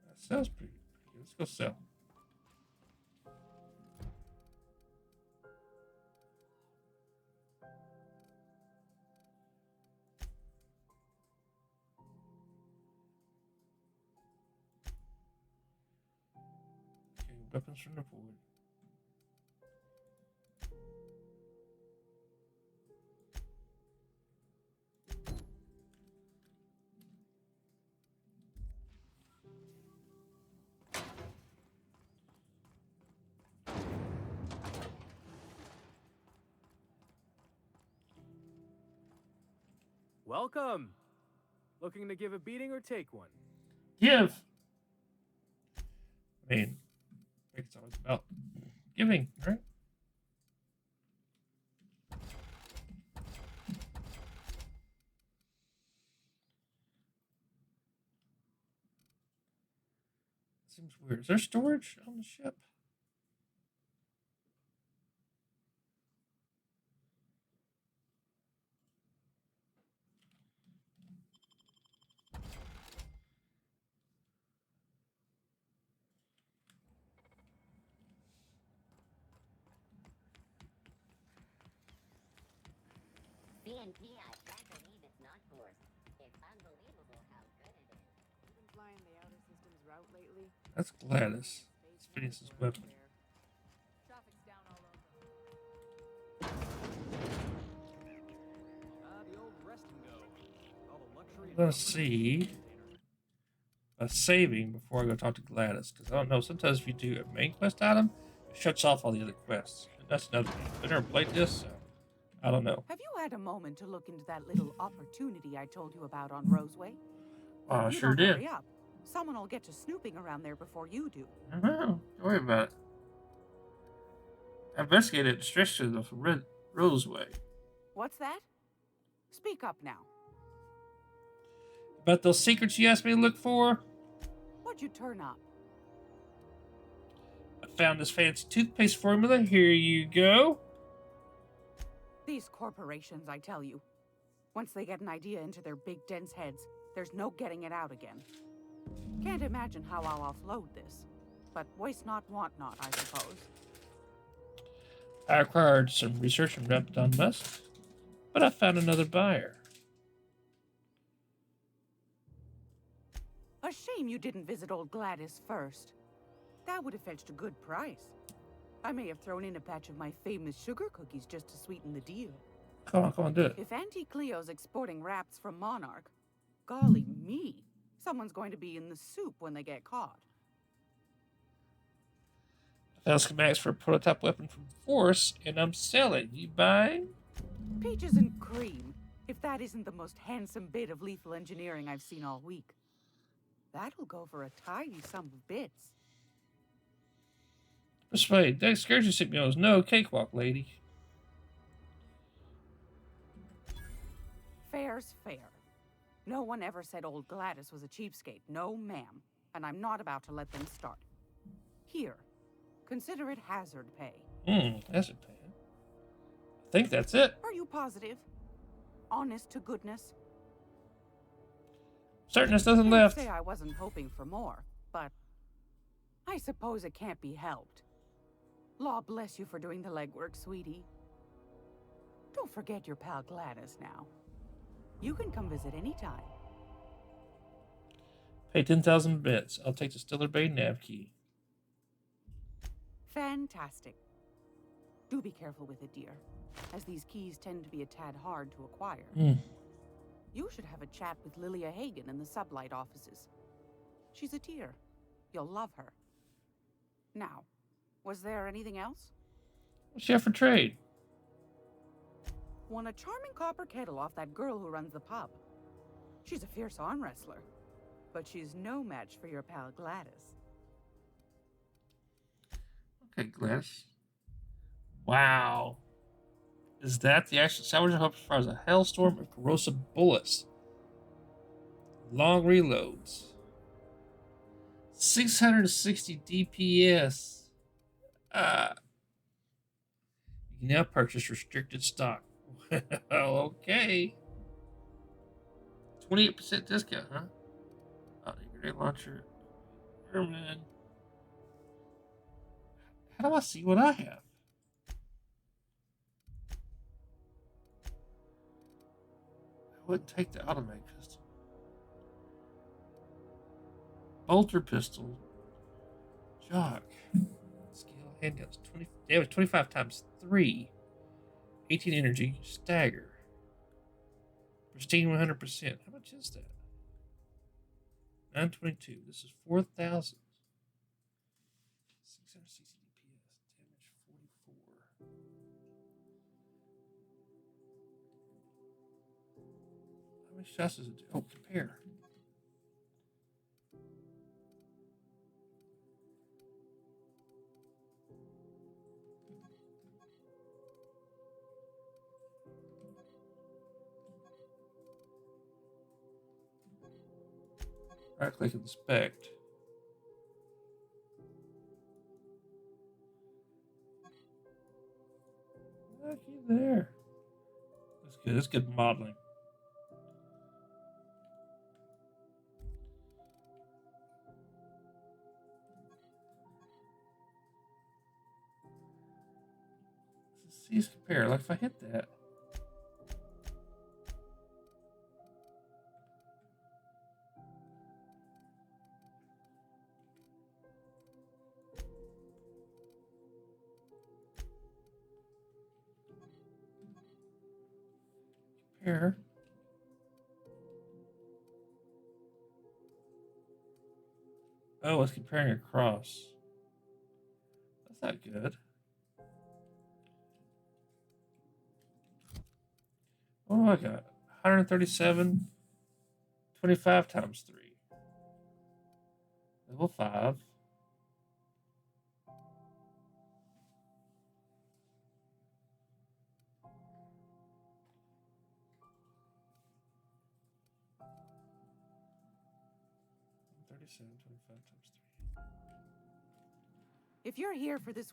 That sounds pretty good. Let's go sell. Okay, weapons from the void. Welcome. Looking to give a beating or take one? Give. I mean, it's always about giving, right? Seems weird. Is there storage on the ship? CNP, I can't believe it's not forced. It's unbelievable how good it is. You've been flying the outer systems route lately? That's Gladys. It's Phineas's weapon. Traffic's down all over. The old rest and go. All the luxury. I'm gonna see a saving before I go talk to Gladys, because I don't know. Sometimes if you do a main quest item, it shuts off all the other quests. And that's another thing. I've never played this, so I don't know. Have you had a moment to look into that little opportunity I told you about on Roseway? I You sure don't did. hurry up. Someone will get to snooping around there before you do. I don't know. Don't worry about it. I investigated distractions of Roseway. What's that? Speak up now. About those secrets you asked me to look for? What'd you turn up? I found this fancy toothpaste formula. Here you go. These corporations, I tell you. Once they get an idea into their big dense heads, There's no getting it out again. Can't imagine how I'll offload this. But waste not, want not, I suppose. I required some research and wrapped on Musk, but I found another buyer. A shame you didn't visit old Gladys first. That would have fetched a good price. I may have thrown in a batch of my famous sugar cookies just to sweeten the deal. Come on, do it. If Auntie Cleo's exporting wraps from Monarch, golly me, someone's going to be in the soup when they get caught. I found schematics for a prototype weapon from Force, and I'm selling. You buying? Peaches and cream, if that isn't the most handsome bit of lethal engineering I've seen all week. That'll go for a tidy sum of bits. Persuade, that excursion signal is no cakewalk, lady. Fair's fair. No one ever said old Gladys was a cheapskate. No, ma'am. And I'm not about to let them start. Here, consider it hazard pay. Hazard pay. I think that's it. Are you positive? Honest to goodness? Certain there's nothing left. I'd say I wasn't hoping for more, but I suppose it can't be helped. Law bless you for doing the legwork, sweetie. Don't forget your pal Gladys now. You can come visit anytime. Pay 10,000 bits. I'll take the Stellar Bay nav key. Fantastic. Do be careful with it, dear, as these keys tend to be a tad hard to acquire. You should have a chat with Lilia Hagen in the sublight offices. She's a tear. You'll love her. Now, was there anything else? What's she have for trade? Won a charming copper kettle off that girl who runs the pub. She's a fierce arm wrestler, but she's no match for your pal Gladys. Okay, Gladys. Wow. Is that the actual salvage hub as far as a hailstorm of corrosive bullets? Long reloads. 660 DPS. You can now purchase restricted stock. Well, okay. 28% discount, huh? Oh, grenade launcher. Airman. How do I see what I have? I wouldn't take the automatic pistol. Bolter pistol. Jock. Scale handguns. 20. They have 25 times 3. 18 energy. Stagger. Pristine 100%. How much is that? 922. This is 4,000. 660 DPS. Damage 44. How many shots does it do? Oh, compare. Right click inspect. Looky there. That's good. That's good modeling. Let's see, compare. Like if I hit that. Here. Oh, it's comparing across. That's not good. What do I got? 137, 25 times 3. Level 5. If you're here for this,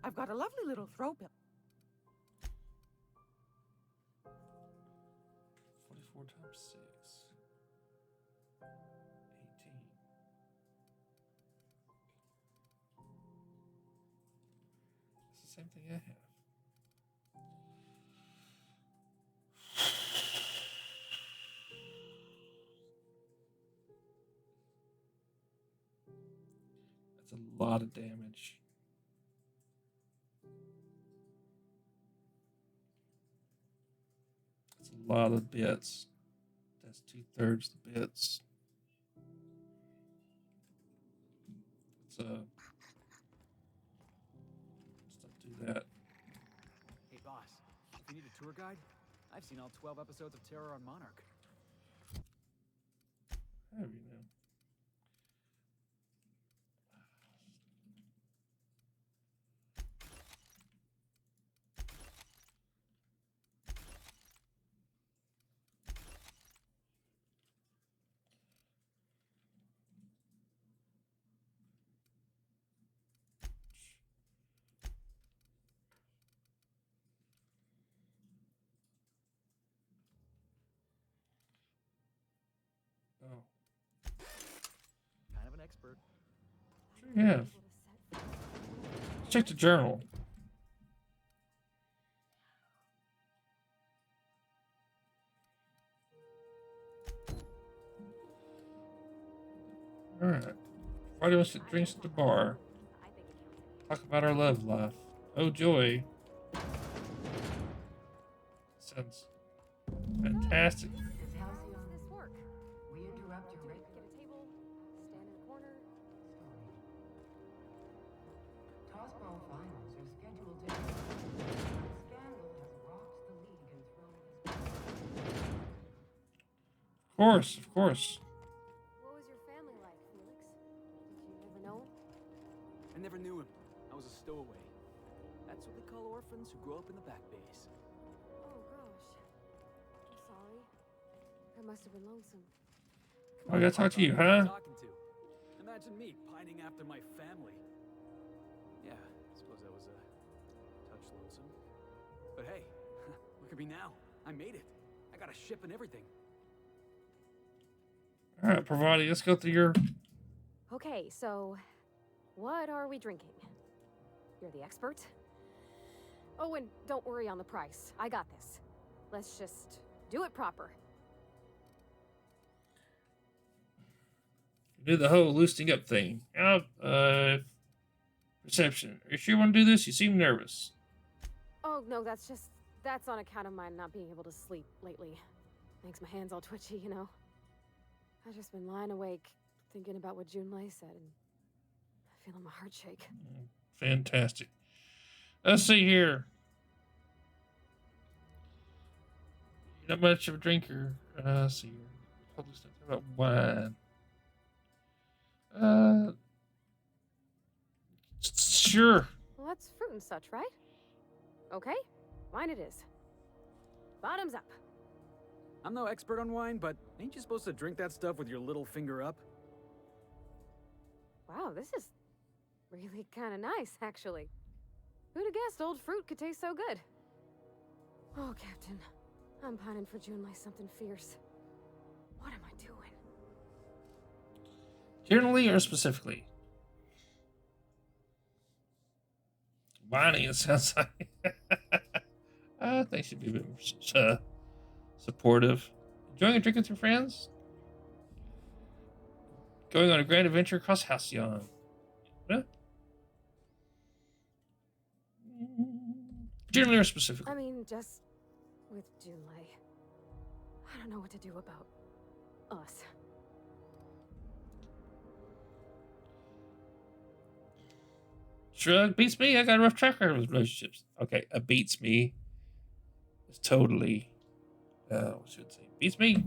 I've got a lovely little throw pill. 4 times 6. 18. It's the same thing I have. That's a lot of damage. That's a lot of bits. That's 2/3 the bits. Let's not do that. Hey, boss. If you need a tour guide, I've seen all 12 episodes of Terror on Monarch. Have you now? Oh. Kind of an expert. Sure you have. Check the journal. Alright. Why do us sit drinks at the bar? Talk about our love life. Oh joy. Sounds fantastic. How does this work? We interrupt your Get a table, stand in a corner. Tossball finals are scheduled to end. Scandal has rocked the league and thrown his. Of course, of course. What was your family like, Felix? Did you ever know him? I never knew him. I was a stowaway. That's what they call orphans who grow up in the back bays. Oh gosh. I'm sorry. That must have been lonesome. I gotta talk to you, huh? Talking to. Imagine me pining after my family. Yeah, I suppose that was a touch lonesome. But hey, look at me now. I made it. I got a ship and everything. Alright, Pravati, let's go through your... Okay, so what are we drinking? You're the expert? Oh, and don't worry on the price. I got this. Let's just do it proper. Do the whole loosening up thing. Perception. Are you sure you want to do this? You seem nervous. Oh, no, that's on account of my not being able to sleep lately. Makes my hands all twitchy, you know? I've just been lying awake, thinking about what Junlei said, and feeling my heart shake. Fantastic. Let's see here. You're not much of a drinker. Let's see here. Probably stuff about wine. Sure. Well, that's fruit and such, right? Okay, wine it is. Bottoms up. I'm no expert on wine, but ain't you supposed to drink that stuff with your little finger up? Wow, this is really kind of nice, actually. Who'd have guessed old fruit could taste so good? Oh, Captain, I'm pining for Junlei something fierce. What am I doing? Generally or specifically? Bonnie, it sounds like. I think she'd be a bit more supportive. Enjoying a drink with your friends? Going on a grand adventure across Halcyon. Huh? Generally or specifically? I mean, just with Junlei. I don't know what to do about us. Shrug, beats me. I got a rough track record with relationships. Okay, a beats me is totally, I should say, beats me.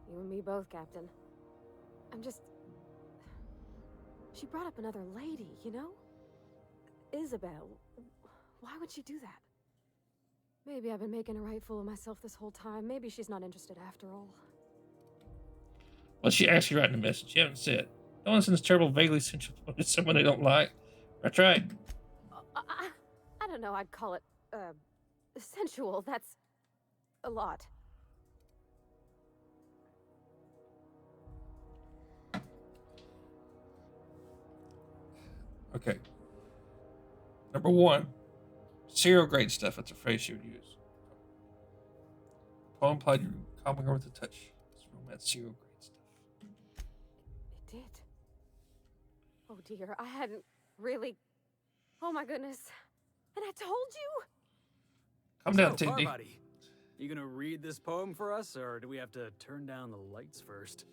You and me both, Captain. I'm just... She brought up another lady, you know? Isabel. Why would she do that? Maybe I've been making a right fool of myself this whole time. Maybe she's not interested after all. What's she actually writing a message? You haven't said. Don't listen to this terrible, vaguely sensual to someone they don't like. That's right. I don't know, I'd call it, sensual. That's a lot. Okay. Number 1. Serial grade stuff. That's a phrase she would use. Poem implied you're calming her with a touch. It's romance serial grade stuff. It did. Oh dear, I hadn't really. Oh my goodness. And I told you? Calm down, So, Tindy. Barbody, you gonna read this poem for us, or do we have to turn down the lights first?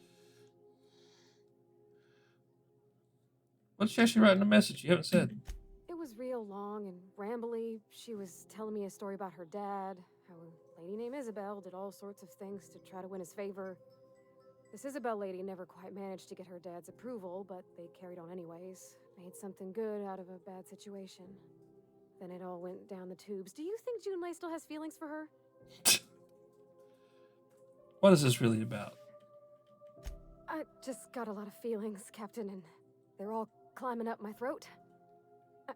What's she actually writing a message? You haven't said. It was real long and rambly. She was telling me a story about her dad, how a lady named Isabel did all sorts of things to try to win his favor. This Isabel lady never quite managed to get her dad's approval, but they carried on anyways. Made something good out of a bad situation. Then it all went down the tubes. Do you think Junlei still has feelings for her? What is this really about? I just got a lot of feelings, Captain, and they're all climbing up my throat.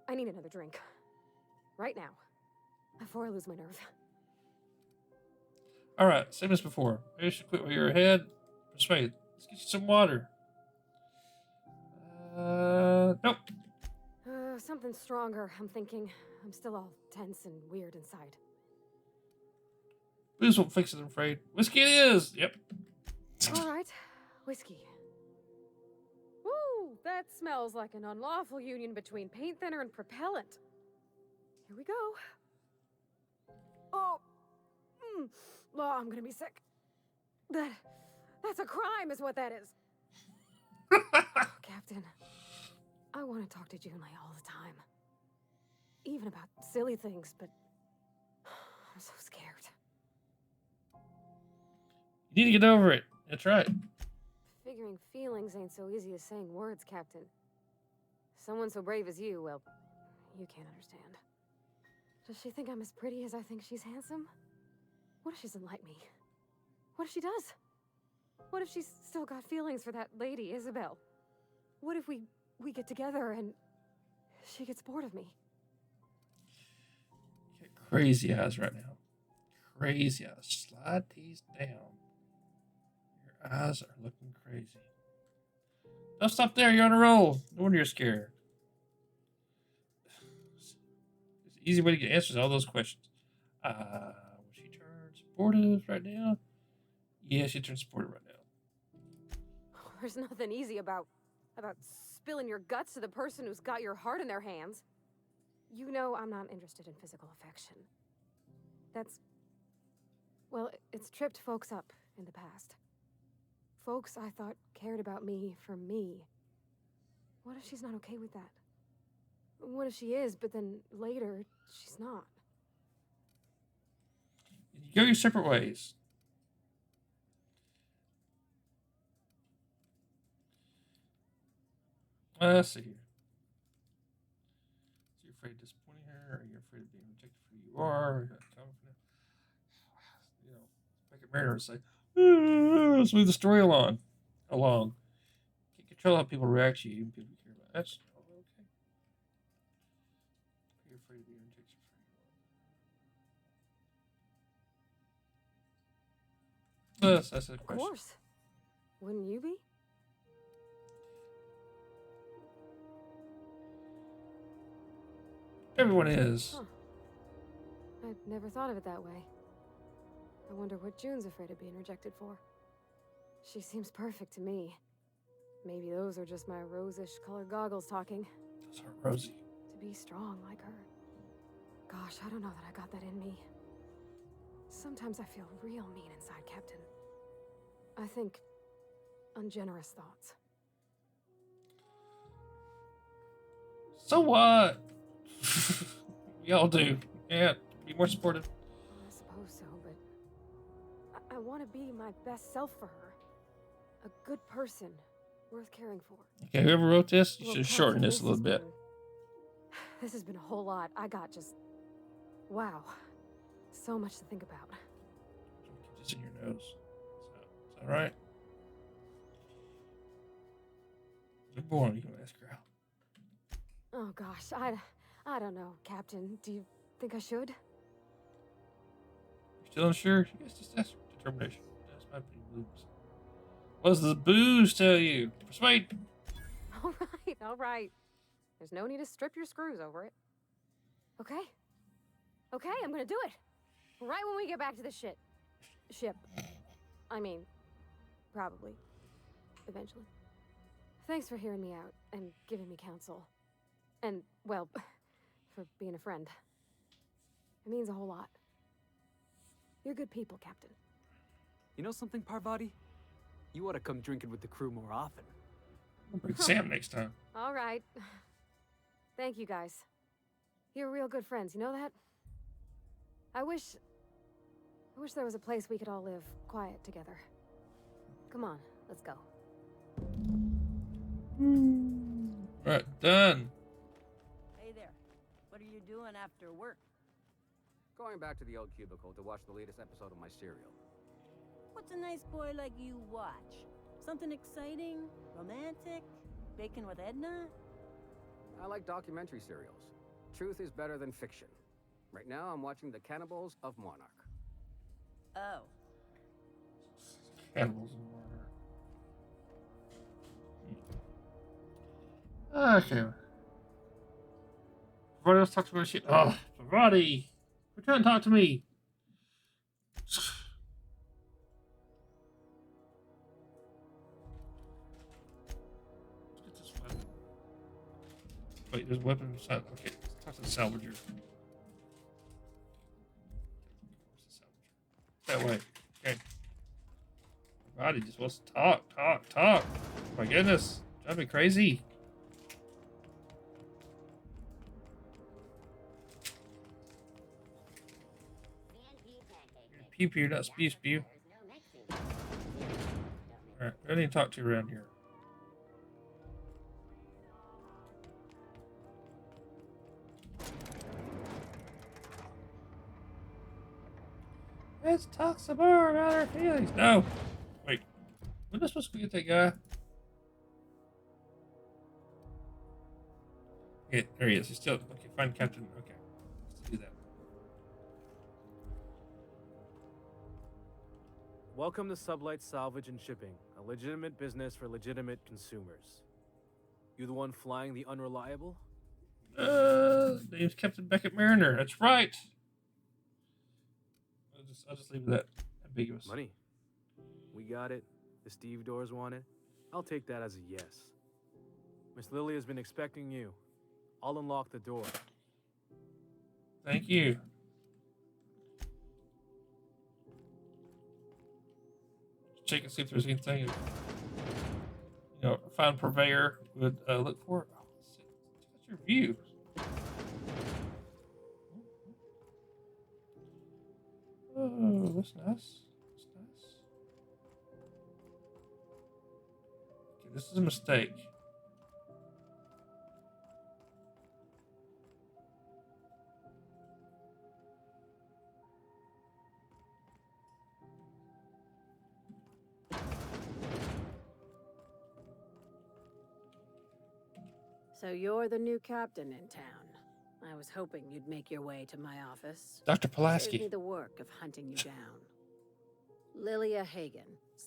I need another drink. Right now. Before I lose my nerve. Alright, same as before. Maybe you should quit while you're ahead. Persuade. Let's get you some water. Nope. Something stronger, I'm thinking. I'm still all tense and weird inside. Booze won't fix it, I'm afraid. Whiskey it is! Yep. Alright, whiskey. Ooh, that smells like an unlawful union between paint thinner and propellant. Here we go. Oh, oh, I'm gonna be sick. That's a crime, is what that is. Oh, Captain, I want to talk to Junlei all the time. Even about silly things, but I'm so scared. You need to get over it. That's right. Figuring feelings ain't so easy as saying words, Captain. Someone so brave as you, well, you can't understand. Does she think I'm as pretty as I think she's handsome? What if she doesn't like me? What if she does? What if she's still got feelings for that lady, Isabel? What if we get together and she gets bored of me? Get crazy eyes right now. Crazy eyes. Slide these down. Your eyes are looking crazy. Don't stop there. You're on a roll. No wonder you're scared. It's an easy way to get answers to all those questions. Will she turn supportive right now? Yeah, she turned supportive right now. There's nothing easy about spilling your guts to the person who's got your heart in their hands. You know I'm not interested in physical affection. Well, it's tripped folks up in the past. Folks I thought cared about me for me. What if she's not okay with that? What if she is, but then later, she's not? You go your separate ways. Let's see here. So you're afraid of disappointing her, or you're afraid of being rejected for who you are, or you're not confident. You know, Beckett Mariner would say, let's move the story along. Can't control how people react to you, even people you care about. That's okay. You're afraid of being rejected for who you are. That's a question. Of course. Wouldn't you be? Everyone is. Huh. I'd never thought of it that way. I wonder what June's afraid of being rejected for. She seems perfect to me. Maybe those are just my rosish colored goggles talking. Those aren't rosy. To be strong like her. Gosh, I don't know that I got that in me. Sometimes I feel real mean inside, Captain. I think ungenerous thoughts. So what? We all do. Yeah, be more supportive. I suppose so, but I want to be my best self for her. A good person, worth caring for. Okay, whoever wrote this, you Well, should shorten Captain, this a little bit. This has been a whole lot. I got just... Wow. So much to think about. Just in your nose. Is that right? Good boy, you can ask her out. Oh gosh, I don't know, Captain. Do you think I should? You're still unsure? Yes, just ask for determination. That's my opinion. What does the booze tell you? Persuade! All right. There's no need to strip your screws over it. Okay? Okay, I'm gonna do it. Right when we get back to the ship. I mean, probably. Eventually. Thanks for hearing me out and giving me counsel. And, well, for being a friend. It means a whole lot. You're good people, Captain. You know something, Parvati? You ought to come drinking with the crew more often. I'll bring Sam next time. All right. Thank you, guys. You're real good friends, you know that? I wish there was a place we could all live quiet together. Come on, let's go. Right, done. Hey there. What are you doing after work? Going back to the old cubicle to watch the latest episode of my serial. What's a nice boy like you watch? Something exciting? Romantic? Bacon with Edna? I like documentary serials. Truth is better than fiction. Right now, I'm watching The Cannibals of Monarch. Oh. Cannibals of Monarch. Okay. Parvati, let's talk to my shit. Oh, Parvati! Return and talk to me! Let's get this weapon. Wait, there's a weapon inside. Okay, let's talk to the salvager. That way. Okay. Parvati just wants to talk. Oh my goodness. Drive me crazy. Pew pew, not spew spew. Alright, I need to talk to you around here. Let's talk some more about our feelings. No! Wait. Wasn't I supposed to get that guy? Okay, there he is. He's still... Okay, find Captain. Okay. Let's do that. Welcome to Sublight Salvage and Shipping, a legitimate business for legitimate consumers. You the one flying the Unreliable? Name's Captain Beckett Mariner. That's right. I'll just leave that ambiguous. Money. We got it. The Steve Doors want it. I'll take that as a yes. Miss Lily has been expecting you. I'll unlock the door. Thank you. Check and see if there's anything, you know, a fine purveyor would look for. Oh, what's your view? Oh, that's nice. That's nice. Okay, this is a mistake. So you're the new captain in town. I was hoping you'd make your way to my office. Dr. Pulaski. Save me the work of hunting you down. Lilia Hagen,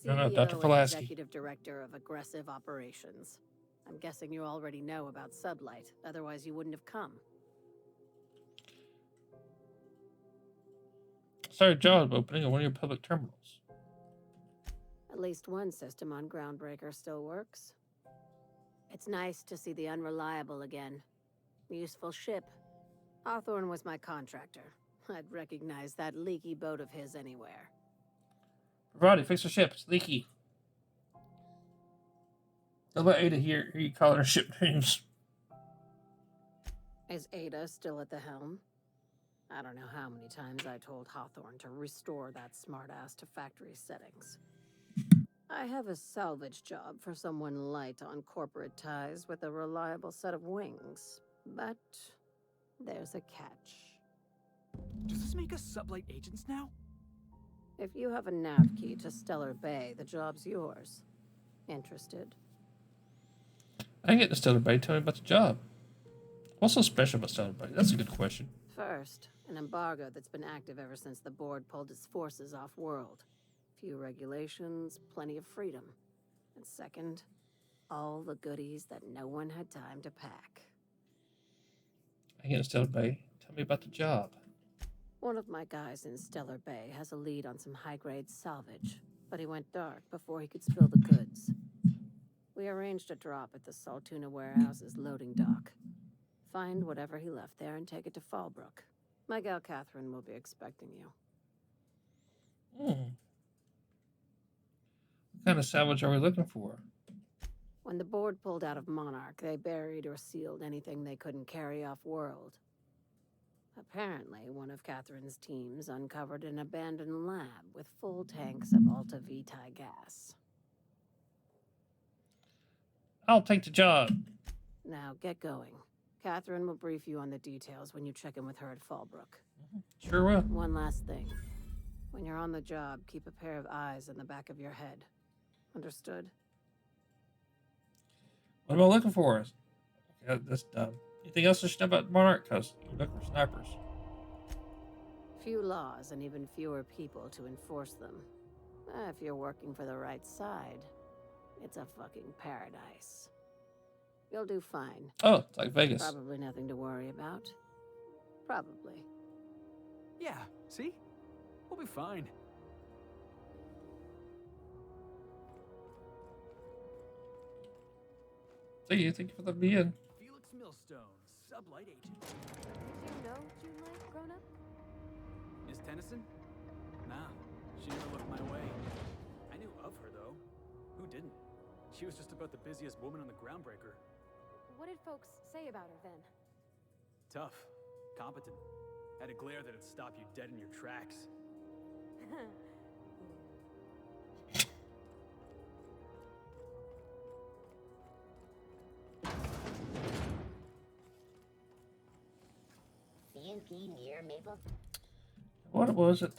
No, CEO Dr. and Pulaski. Executive Director of Aggressive Operations. I'm guessing you already know about Sublight, otherwise you wouldn't have come. Sorry, job opening at one of your public terminals. At least one system on Groundbreaker still works. It's nice to see the Unreliable again. Useful ship. Hawthorne was my contractor. I'd recognize that leaky boat of his anywhere. Parvati, fix the ship. It's leaky. Don't let Ada hear you calling her ship names. Is Ada still at the helm? I don't know how many times I told Hawthorne to restore that smartass to factory settings. I have a salvage job for someone light on corporate ties with a reliable set of wings. But there's a catch. Does this make us Sublight agents now? If you have a nav key to Stellar Bay, the job's yours. Interested? I can get to Stellar Bay. Tell me about the job. What's so special about Stellar Bay? That's a good question. First, an embargo that's been active ever since the board pulled its forces off-world. Few regulations, plenty of freedom. And second, all the goodies that no one had time to pack. Again, Stellar Bay, tell me about the job. One of my guys in Stellar Bay has a lead on some high-grade salvage, but he went dark before he could spill the goods. We arranged a drop at the Saltuna warehouse's loading dock. Find whatever he left there and take it to Fallbrook. My gal Catherine will be expecting you. What kind of salvage are we looking for? When the board pulled out of Monarch, they buried or sealed anything they couldn't carry off-world. Apparently, one of Catherine's teams uncovered an abandoned lab with full tanks of Alta Vitae gas. I'll take the job. Now, get going. Catherine will brief you on the details when you check in with her at Fallbrook. Sure will. One last thing. When you're on the job, keep a pair of eyes in the back of your head. Understood? What am I looking for? Okay, that's dumb. Anything else to know about Monarch? Because you look for snipers. Few laws and even fewer people to enforce them. If you're working for the right side, it's a fucking paradise. You'll do fine. Oh, it's like Vegas. Probably nothing to worry about. Probably. Yeah, see? We'll be fine. See you. Thank you for letting me in. Felix Millstone, sublight agent. Did you know June Light grown up? Miss Tennyson? Nah, she never looked my way. I knew of her, though. Who didn't? She was just about the busiest woman on the Groundbreaker. What did folks say about her then? Tough. Competent. Had a glare that'd stop you dead in your tracks. CMP near Maple? What was it?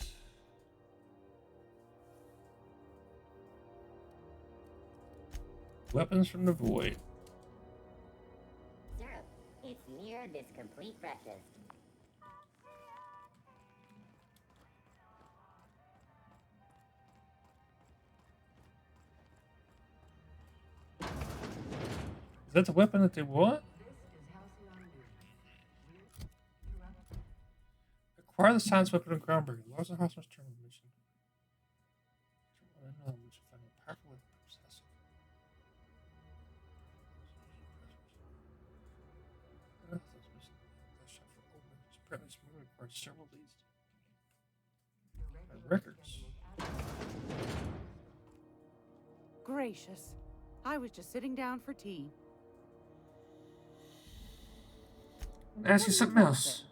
Weapons from the Void. Syrup. It's near this complete breakfast. Is that the weapon that they want? Acquire the science weapon in Groundbreaker. Lost the Hospice Terminal mission. Another mission. Find a powerful weapon possessive. Apparently, this movie requires several of these. Records. Gracious. I was just sitting down for tea. Ask you something else.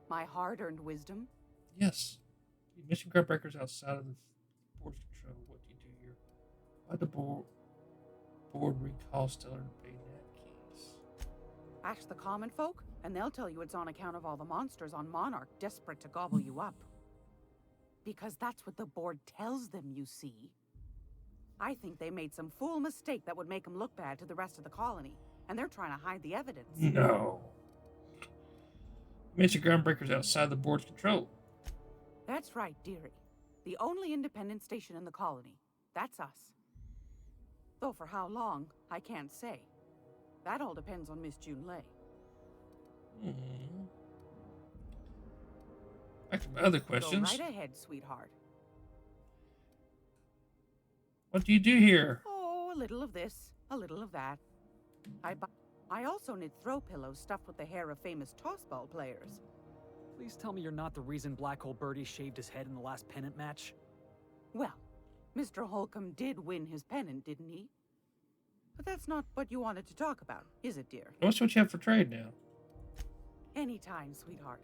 My hard-earned wisdom? Yes. The mission Groundbreakers outside of the board's control. What do you do here? Why the board recall Stellar Bayonet keys? Ask the common folk, and they'll tell you it's on account of all the monsters on Monarch desperate to gobble you up. Because that's what the board tells them, you see. I think they made some fool mistake that would make them look bad to the rest of the colony, and they're trying to hide the evidence. No. Mission Groundbreakers outside the board's control. That's right, dearie. The only independent station in the colony. That's us. Though for how long, I can't say. That all depends on Miss June Lay. Back to my other questions. Go right ahead, sweetheart. What do you do here? Oh, a little of this, a little of that. I also knit throw pillows stuffed with the hair of famous tossball players. Please tell me you're not the reason Black Hole Birdie shaved his head in the last pennant match. Well, Mr. Holcomb did win his pennant, didn't he? But that's not what you wanted to talk about, is it, dear? What's what you have for trade now? Anytime, sweetheart.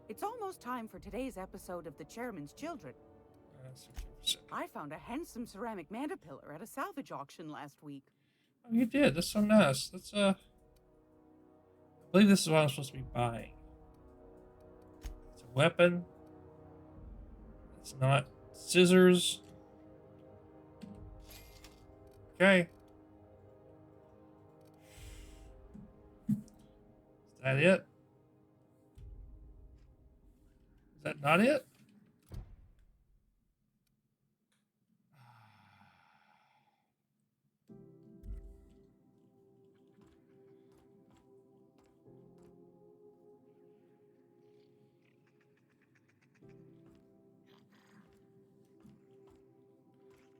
It's almost time for today's episode of The Chairman's Children. I found a handsome ceramic mandapillar at a salvage auction last week. Oh, you did? That's so nice. That's, I believe this is what I'm supposed to be buying. It's a weapon. It's not scissors. Okay. Is that it? Is that not it?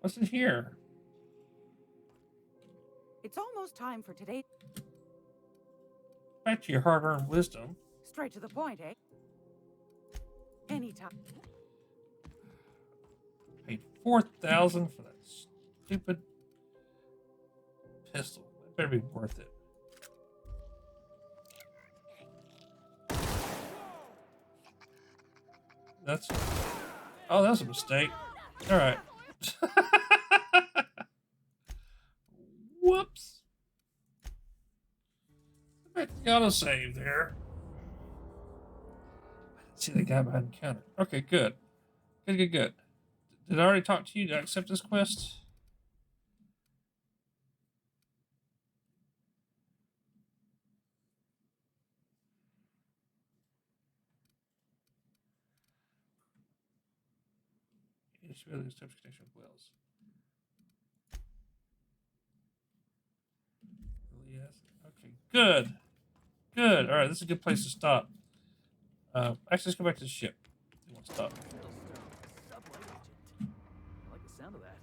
What's in here? It's almost time for today. Back to your hard-earned wisdom. Straight to the point, eh? Anytime. Paid $4,000 for that stupid pistol. It better be worth it. That's a mistake. All right. Whoops. I got a save there. I didn't see the guy behind the counter. Okay, good. Good. Did I already talk to you? Did I accept this quest? It's really this type of connection with Wells. Yes. Okay, good. Good. All right, this is a good place to stop. Actually, let's go back to the ship. We won't stop. I like the sound of that.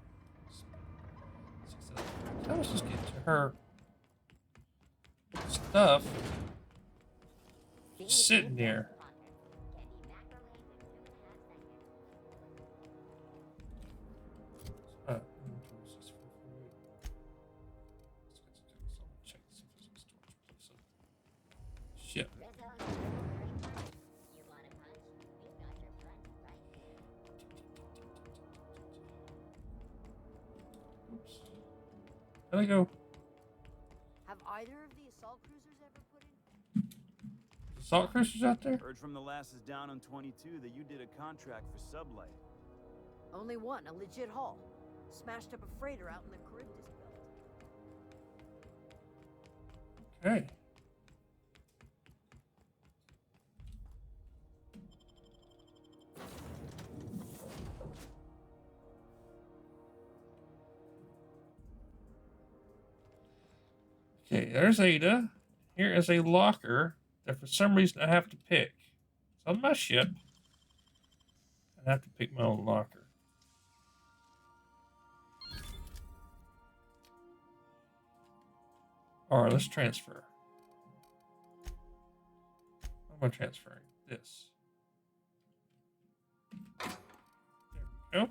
Let's just get to her stuff. Sitting there. Shit. Oops. How'd I go? Have either of the assault cruisers ever put in? Assault cruisers out there? Heard from the lasses down on 22 that you did a contract for Sublight. Only one, a legit haul. Smashed up a freighter out in the Charybdis belt. Okay. Okay, there's Ada. Here is a locker that for some reason I have to pick. It's on my ship. I have to pick my own locker. Alright, let's transfer. What am I transferring? This. There we go.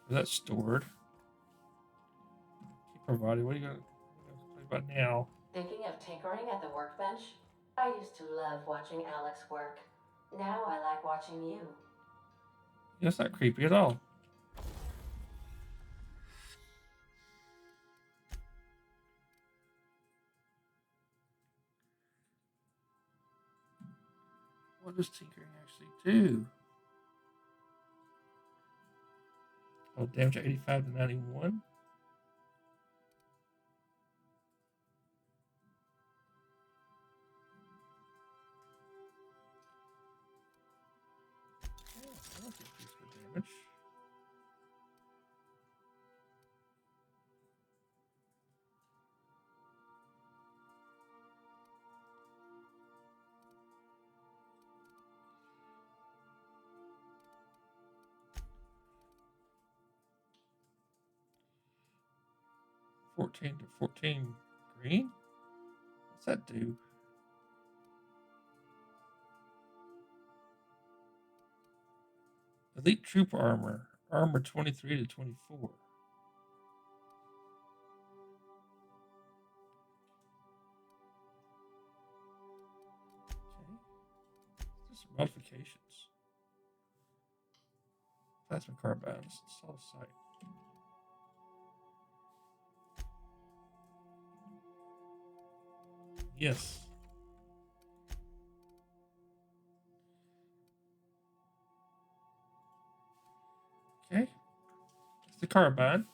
That's stored. Keep providing. What are you going to talk about now? Thinking of tinkering at the workbench? I used to love watching Alex work. Now I like watching you. That's not creepy at all. What does tinkering actually do? Oh, damage 85 to 91. Yeah, I don't think he's good damage. $14 to 14 green? What's that do? Elite troop armor. Armor 23 to 24. Okay. Just modifications. Plasma carbines. Install site. Yes. Okay. It's the carbine.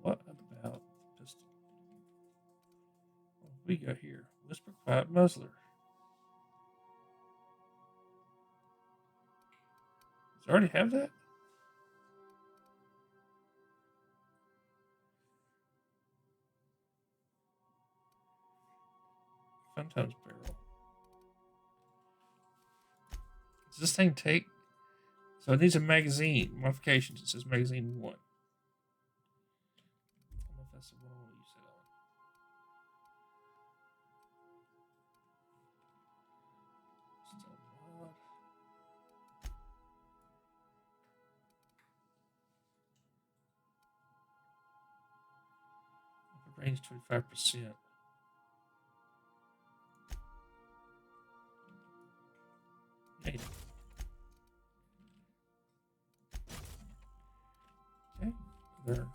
What about the pistol? What we got here? Whisper Quiet Muzzler. Does it already have that? Fun Times Barrel. Does this thing take So it needs a magazine. Modifications. It says magazine 1. I don't know if that's the one I want to use it on. Still mod. Range 25%. Okay. Okay. There.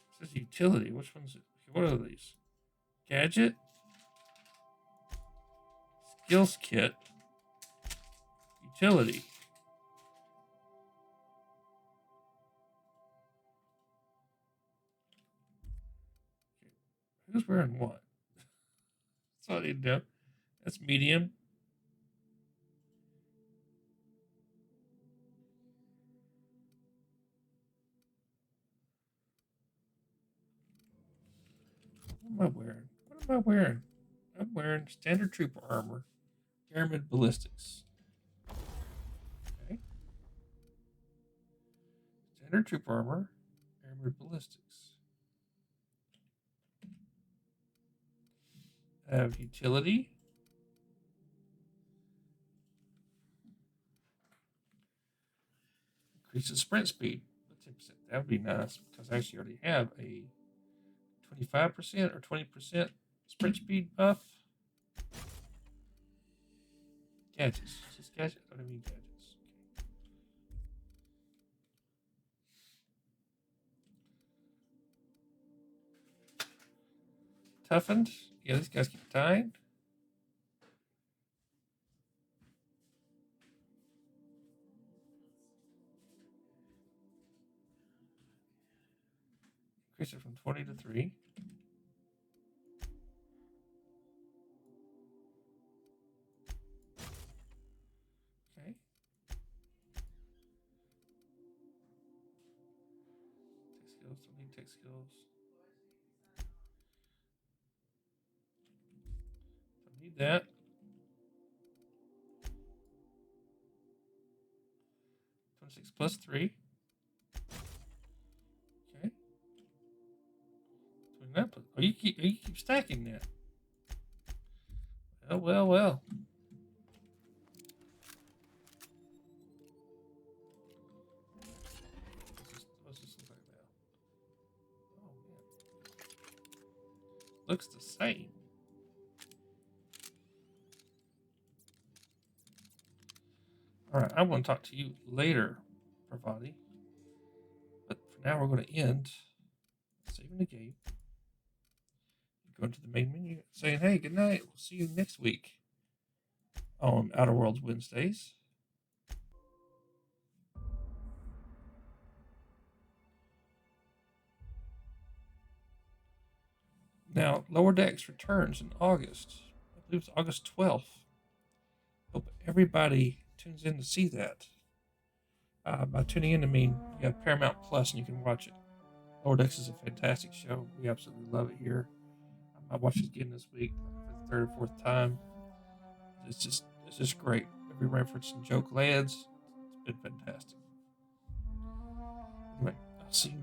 It says utility. Which one's it? What are these? Gadget. Skills kit. Utility. Who's wearing what? That's all I need to know. That's medium. What am I wearing? What am I wearing? I'm wearing standard trooper armor. Airman ballistics. Okay. Standard trooper armor. Airman ballistics. I have utility. Increases sprint speed. 10%. That would be nice because I actually already have a 25% or 20% sprint speed buff. Gadgets. Is this gadget? I don't mean gadgets. Okay. Toughened. Yeah, these guys keep dying. Increase it from 20 to 3. Okay. Tech skills. Don't need tech skills. Don't need that. 26 plus 3. Okay. 29 plus. Oh, you keep stacking that. Well, well, well. What's this look like now? Oh man. Looks the same. Alright, I'm going to talk to you later, Pravati. But for now, we're going to end saving the game. Go into the main menu, saying, hey, good night. We'll see you next week on Outer Worlds Wednesdays. Now, Lower Decks returns in August. I believe it's August 12th. Hope everybody tunes in to see that. By tuning in, I mean you have Paramount Plus and you can watch it. Lower Decks is a fantastic show. We absolutely love it here. I watched it again this week for the third or fourth time. It's just great. Every reference and joke lands. It's been fantastic. Anyway, I'll see you